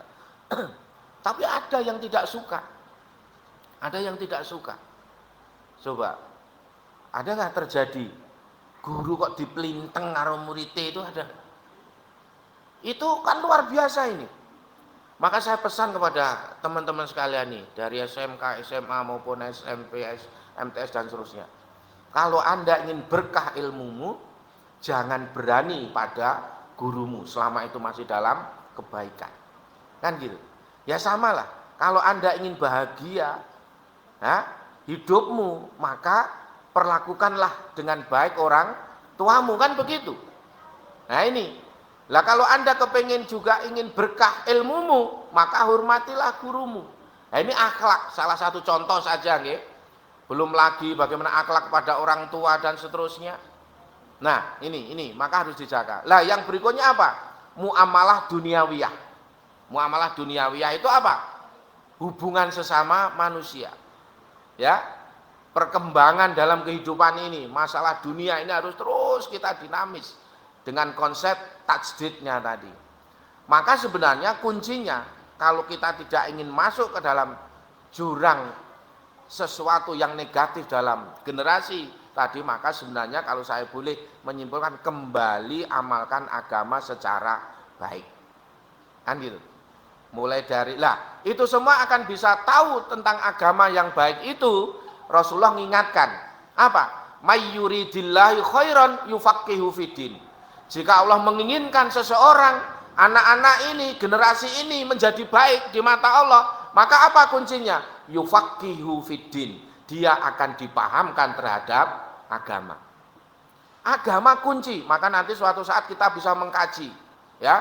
Tapi ada yang tidak suka, ada yang tidak suka. Coba, ada nggak terjadi guru kok dipelinteng karo muridnya itu ada? Itu kan luar biasa ini. Maka saya pesan kepada teman-teman sekalian nih, dari SMK, SMA maupun SMP, MTS dan seterusnya. Kalau Anda ingin berkah ilmumu, jangan berani pada gurumu selama itu masih dalam kebaikan. Kan gitu. Ya samalah, kalau Anda ingin bahagia hidupmu, maka perlakukanlah dengan baik orang tuamu, kan begitu. Nah ini. Lah kalau Anda kepengen juga ingin berkah ilmumu, maka hormatilah gurumu. Nah ini akhlak, salah satu contoh saja nggih. Belum lagi bagaimana akhlak pada orang tua dan seterusnya. Nah, ini maka harus dijaga. Lah yang berikutnya apa? Muamalah duniawiyah. Muamalah duniawiyah itu apa? Hubungan sesama manusia. Ya. Perkembangan dalam kehidupan ini, masalah dunia ini harus terus kita dinamis dengan konsep tajdidnya tadi. Maka sebenarnya kuncinya kalau kita tidak ingin masuk ke dalam jurang sesuatu yang negatif dalam generasi tadi, maka sebenarnya kalau saya boleh menyimpulkan, kembali amalkan agama secara baik. Kan gitu. Mulai dari itu semua akan bisa tahu tentang agama yang baik itu. Rasulullah mengingatkan apa? Mayyuridillahi khairan yufaqihu fiddin. Jika Allah menginginkan seseorang, anak-anak ini, generasi ini menjadi baik di mata Allah, maka apa kuncinya? Yufaqihu fiddin. Dia akan dipahamkan terhadap agama. Agama kunci, maka nanti suatu saat kita bisa mengkaji. Ya,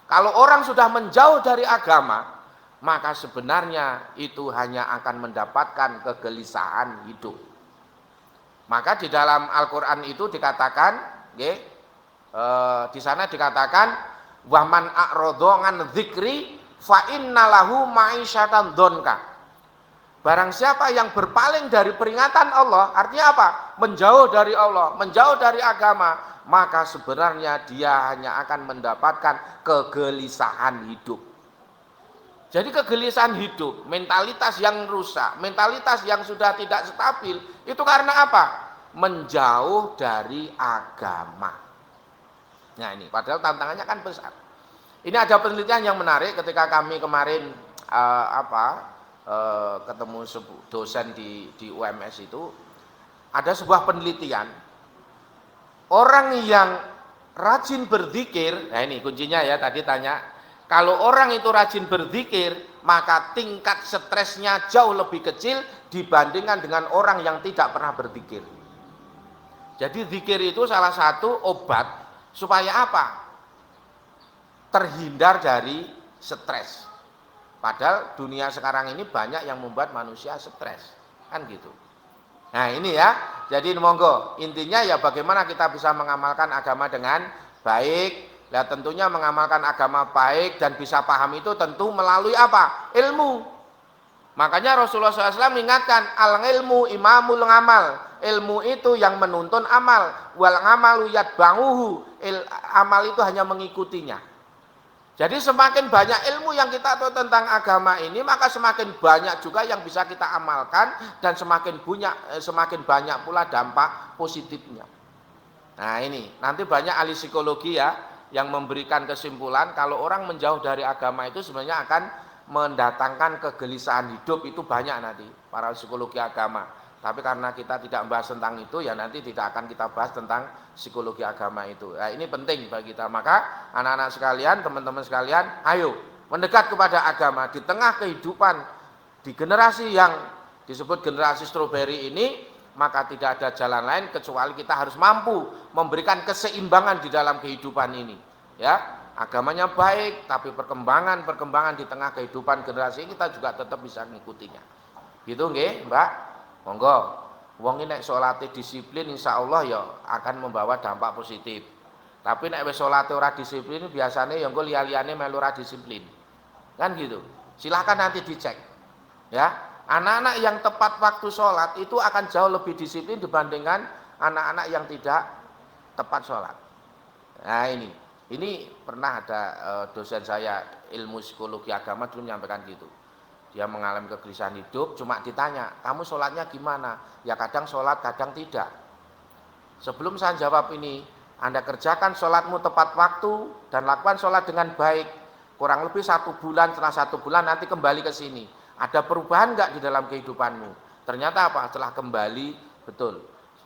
kalau orang sudah menjauh dari agama, maka sebenarnya itu hanya akan mendapatkan kegelisahan hidup. Maka di dalam Al-Quran itu dikatakan, di sana dikatakan, wahman a'rodho ngan dzikri fa innalahu ma'isyatan dzonka. Barang siapa yang berpaling dari peringatan Allah, artinya apa? Menjauh dari Allah, menjauh dari agama, maka sebenarnya dia hanya akan mendapatkan kegelisahan hidup. Jadi kegelisahan hidup, mentalitas yang rusak, mentalitas yang sudah tidak stabil, itu karena apa? Menjauh dari agama. Nah ini, padahal tantangannya kan besar. Ini ada penelitian yang menarik ketika kami kemarin ketemu dosen di UMS itu, ada sebuah penelitian orang yang rajin berzikir. Nah ini kuncinya ya, tadi tanya, kalau orang itu rajin berzikir maka tingkat stresnya jauh lebih kecil dibandingkan dengan orang yang tidak pernah berzikir. Jadi zikir itu salah satu obat supaya apa? Terhindar dari stres. Padahal dunia sekarang ini banyak yang membuat manusia stres, kan gitu. Nah ini ya, jadi monggo, intinya ya bagaimana kita bisa mengamalkan agama dengan baik. Ya tentunya mengamalkan agama baik dan bisa paham itu tentu melalui apa? Ilmu. Makanya Rasulullah SAW mengingatkan, al-ilmu imamul ngamal. Ilmu itu yang menuntun amal. Wal ngamalu yatba'uhu. Amal itu hanya mengikutinya. Jadi semakin banyak ilmu yang kita tahu tentang agama ini, maka semakin banyak juga yang bisa kita amalkan dan semakin banyak pula dampak positifnya. Nah ini, nanti banyak ahli psikologi ya yang memberikan kesimpulan kalau orang menjauh dari agama itu sebenarnya akan mendatangkan kegelisahan hidup, itu banyak nanti para psikologi agama. Tapi karena kita tidak membahas tentang itu, ya nanti tidak akan kita bahas tentang psikologi agama itu. Nah, ini penting bagi kita. Maka anak-anak sekalian, teman-teman sekalian, ayo mendekat kepada agama di tengah kehidupan di generasi yang disebut generasi stroberi ini, maka tidak ada jalan lain kecuali kita harus mampu memberikan keseimbangan di dalam kehidupan ini. Ya, agamanya baik, tapi perkembangan di tengah kehidupan generasi ini kita juga tetap bisa mengikutinya. Gitu nggih, Mbak? Monggo, wong nek salate disiplin insyaallah ya akan membawa dampak positif. Tapi nek wis salate ora disiplin biasanya ya engko liya-liyane melu ora disiplin. Kan gitu. Silahkan nanti dicek. Ya, anak-anak yang tepat waktu sholat itu akan jauh lebih disiplin dibandingkan anak-anak yang tidak tepat sholat. Nah ini pernah ada dosen saya ilmu psikologi agama dulu menyampaikan gitu. Dia mengalami kegelisahan hidup, cuma ditanya, kamu sholatnya gimana? Ya kadang sholat, kadang tidak. Sebelum saya jawab ini, Anda kerjakan sholatmu tepat waktu dan lakukan sholat dengan baik. Kurang lebih 1 bulan, setelah 1 bulan nanti kembali ke sini. Ada perubahan enggak di dalam kehidupanmu? Ternyata apa? Setelah kembali, betul.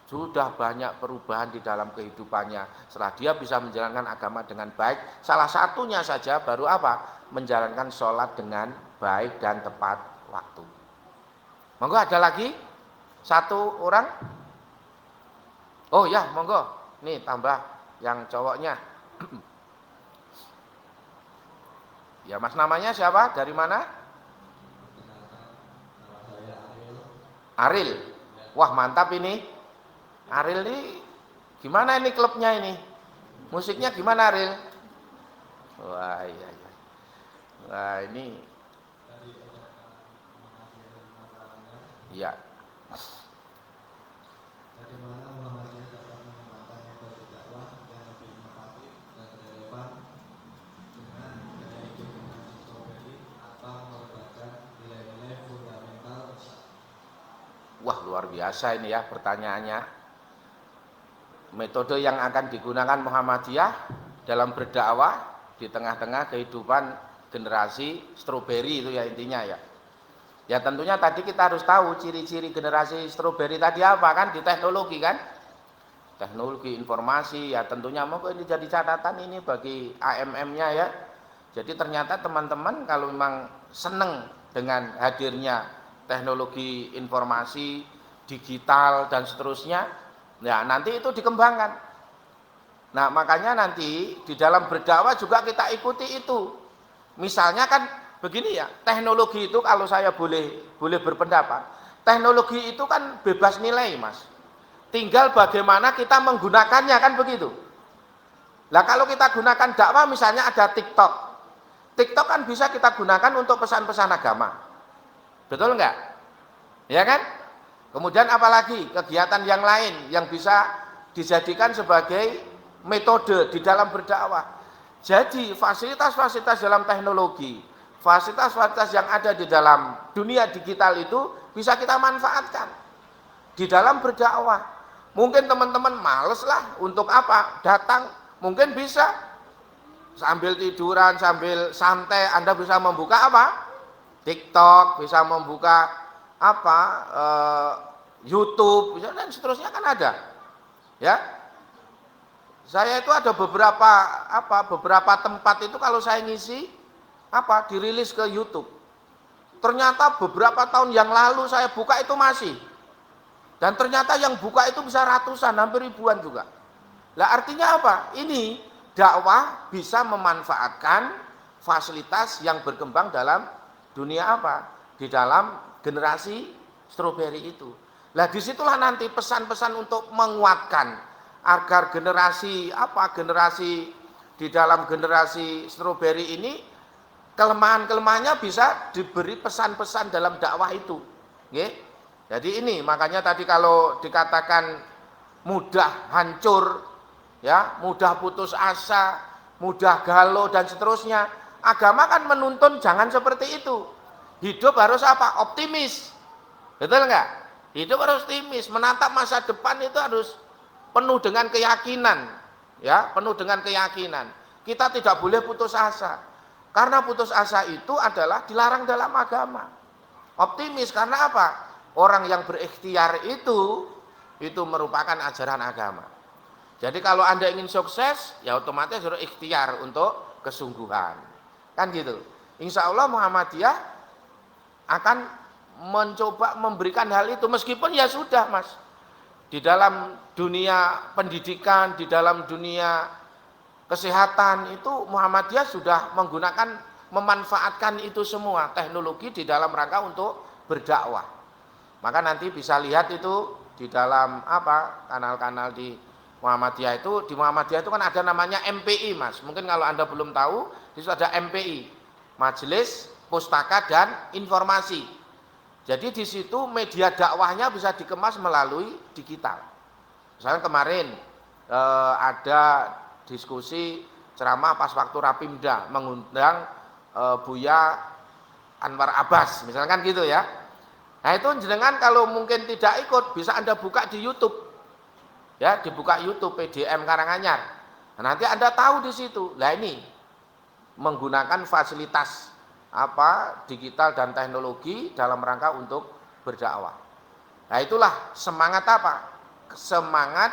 Sudah banyak perubahan di dalam kehidupannya. Setelah dia bisa menjalankan agama dengan baik, salah satunya saja baru apa? Menjalankan sholat dengan baik dan tepat waktu. Monggo ada lagi? 1 orang? Oh ya, monggo. Nih tambah yang cowoknya. Ya Mas, namanya siapa? Dari mana? Aril. Wah mantap ini. Aril ini gimana ini klubnya ini? Musiknya gimana Aril? Wah iya. Wah ini. Ya. Bagaimana Muhammadiyah dapat mengembangkan metode dakwah yang lebih inovatif dan relevan dengan gaya hidup generasi strawberry atau merupakan nilai-nilai fundamental? Wah luar biasa ini ya pertanyaannya. Metode yang akan digunakan Muhammadiyah dalam berdakwah di tengah-tengah kehidupan generasi strawberry itu ya intinya ya. Ya tentunya tadi kita harus tahu ciri-ciri generasi strawberry tadi apa kan, di teknologi kan. Teknologi informasi ya tentunya mau ini jadi catatan ini bagi AMM-nya ya. Jadi ternyata teman-teman kalau memang senang dengan hadirnya teknologi informasi, digital dan seterusnya, ya nanti itu dikembangkan. Nah makanya nanti di dalam berdakwah juga kita ikuti itu. Misalnya kan begini ya, teknologi itu kalau saya boleh berpendapat, teknologi itu kan bebas nilai Mas. Tinggal bagaimana kita menggunakannya kan begitu. Lah kalau kita gunakan dakwah misalnya ada TikTok. TikTok kan bisa kita gunakan untuk pesan-pesan agama. Betul enggak? Ya kan? Kemudian apalagi kegiatan yang lain yang bisa dijadikan sebagai metode di dalam berdakwah. Jadi fasilitas-fasilitas dalam teknologi, fasilitas-fasilitas yang ada di dalam dunia digital itu bisa kita manfaatkan di dalam berdakwah. Mungkin teman-teman males lah untuk apa? Datang, mungkin bisa sambil tiduran, sambil santai Anda bisa membuka apa? TikTok, bisa membuka apa? YouTube, dan seterusnya kan ada. Ya. Saya itu ada beberapa tempat itu kalau saya ngisi dirilis ke YouTube. Ternyata beberapa tahun yang lalu saya buka itu masih. Dan ternyata yang buka itu bisa ratusan, hampir ribuan juga. Lah artinya apa? Ini dakwah bisa memanfaatkan fasilitas yang berkembang dalam dunia apa? Di dalam generasi stroberi itu. Lah disitulah nanti pesan-pesan untuk menguatkan agar generasi di dalam generasi stroberi ini kelemahan-kelemahannya bisa diberi pesan-pesan dalam dakwah itu. Nggih. Jadi ini makanya tadi kalau dikatakan mudah hancur, ya, mudah putus asa, mudah galau dan seterusnya. Agama kan menuntun jangan seperti itu. Hidup harus apa? Optimis. Betul enggak? Hidup harus optimis, menatap masa depan itu harus penuh dengan keyakinan, ya, penuh dengan keyakinan. Kita tidak boleh putus asa. Karena putus asa itu adalah dilarang dalam agama. Optimis karena apa? Orang yang berikhtiar itu merupakan ajaran agama. Jadi kalau Anda ingin sukses, ya otomatis harus ikhtiar untuk kesungguhan. Kan gitu. Insya Allah Muhammadiyah akan mencoba memberikan hal itu. Meskipun ya sudah Mas. Di dalam dunia pendidikan, di dalam dunia kesehatan itu Muhammadiyah sudah memanfaatkan itu semua. Teknologi di dalam rangka untuk berdakwah. Maka nanti bisa lihat itu di dalam kanal-kanal di Muhammadiyah itu. Di Muhammadiyah itu kan ada namanya MPI Mas. Mungkin kalau Anda belum tahu, di situ ada MPI, Majelis Pustaka dan Informasi. Jadi di situ media dakwahnya bisa dikemas melalui digital. Misalnya kemarin ada diskusi ceramah pas waktu Rapimda mengundang Buya Anwar Abbas, misalkan gitu ya. Nah itu jenengan kalau mungkin tidak ikut bisa Anda buka di YouTube, ya, dibuka YouTube PDM Karanganyar. Nah, nanti Anda tahu di situ. Nah ini menggunakan fasilitas digital dan teknologi dalam rangka untuk berdakwah. Nah itulah semangat semangat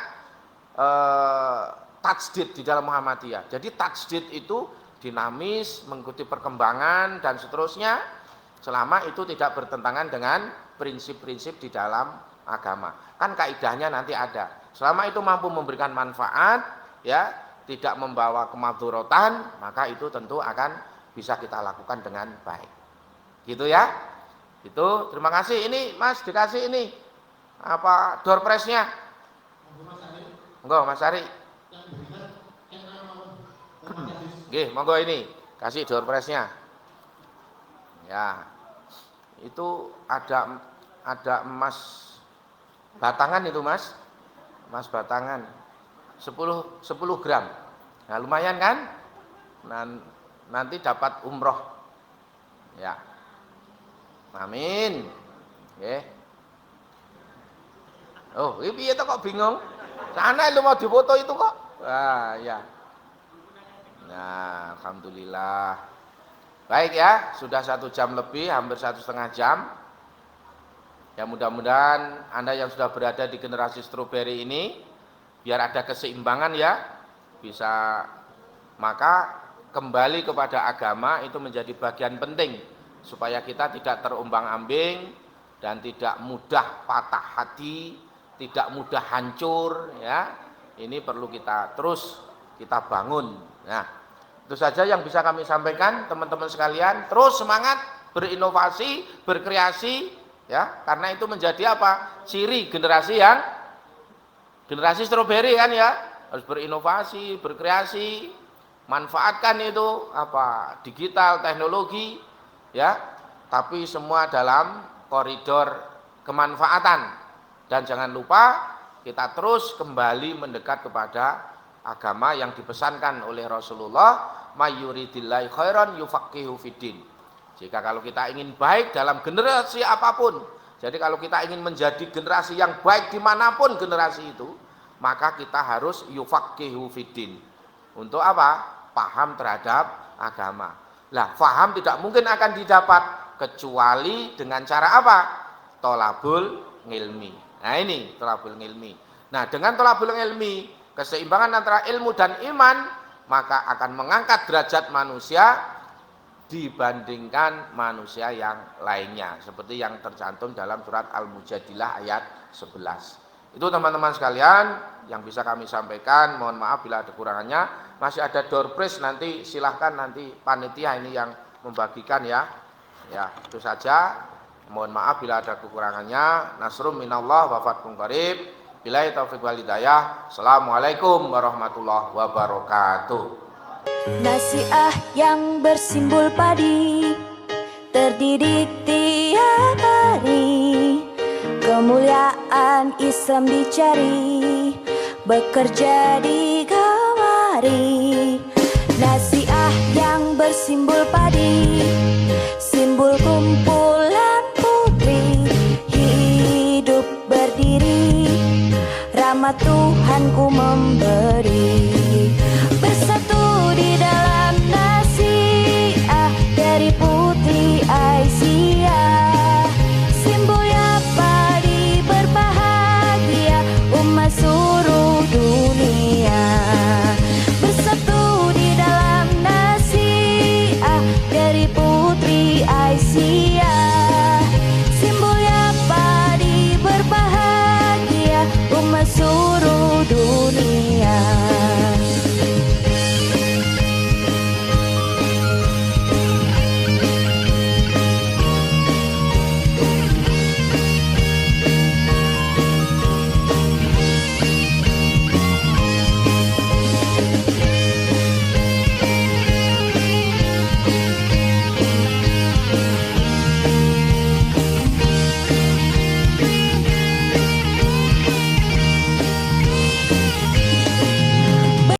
tajdid di dalam Muhammadiyah. Jadi tajdid itu dinamis, mengikuti perkembangan dan seterusnya. Selama itu tidak bertentangan dengan prinsip-prinsip di dalam agama. Kan kaidahnya nanti ada. Selama itu mampu memberikan manfaat, ya, tidak membawa kemadharatan, maka itu tentu akan bisa kita lakukan dengan baik. Gitu ya. Itu terima kasih. Ini Mas dikasih ini door prize-nya. Monggo Mas Ari. Nggih, monggo ini kasih door prize-nya. Ya. Itu ada emas batangan itu Mas. Emas batangan 10 gram. Nah, lumayan kan? Nanti dapat umroh. Ya. Amin. Nggih. Oh, ini piye kok bingung? Sana lu mau difoto itu kok. Ah, ya. Nah, alhamdulillah. Baik ya, sudah 1 jam lebih, hampir 1,5 jam. Ya mudah-mudahan Anda yang sudah berada di generasi stroberi ini, biar ada keseimbangan ya, bisa maka kembali kepada agama itu menjadi bagian penting supaya kita tidak terombang-ambing dan tidak mudah patah hati, tidak mudah hancur ya. Ini perlu kita terus kita bangun. Nah, itu saja yang bisa kami sampaikan teman-teman sekalian. Terus semangat berinovasi, berkreasi ya, karena itu menjadi ciri generasi stroberi kan ya, harus berinovasi, berkreasi, manfaatkan itu apa digital teknologi ya, tapi semua dalam koridor kemanfaatan. Dan jangan lupa kita terus kembali mendekat kepada agama yang dipesankan oleh Rasulullah, mayyuridillahi khairan yufaqihu fiddin. Jika kalau kita ingin baik dalam generasi apapun, jadi kalau kita ingin menjadi generasi yang baik dimanapun generasi itu, maka kita harus yufaqihu fiddin. Untuk apa? Paham terhadap agama. Lah, paham tidak mungkin akan didapat kecuali dengan cara apa? Tolabul ilmi. Nah ini tolabul ilmi. Nah dengan tolabul ilmi, keseimbangan antara ilmu dan iman, maka akan mengangkat derajat manusia dibandingkan manusia yang lainnya. Seperti yang tercantum dalam surat Al-Mujadilah ayat 11. Itu teman-teman sekalian yang bisa kami sampaikan. Mohon maaf bila ada kurangannya. Masih ada door prize, nanti silahkan nanti panitia ini yang membagikan ya. Ya itu saja. Mohon maaf bila ada kekurangannya. Nasrum minallah wa fathun qarib. Billahi taufiq wal hidayah. Assalamualaikum warahmatullahi wabarakatuh. Nasiah yang bersimbol padi, terdidik tiap hari, kemuliaan Islam dicari, bekerja di kemari. Nasiah yang bersimbol padi, simbol kumpulan putri, hidup berdiri, rahmat Tuhan ku memberi. Bersatu di dalam nasiah dari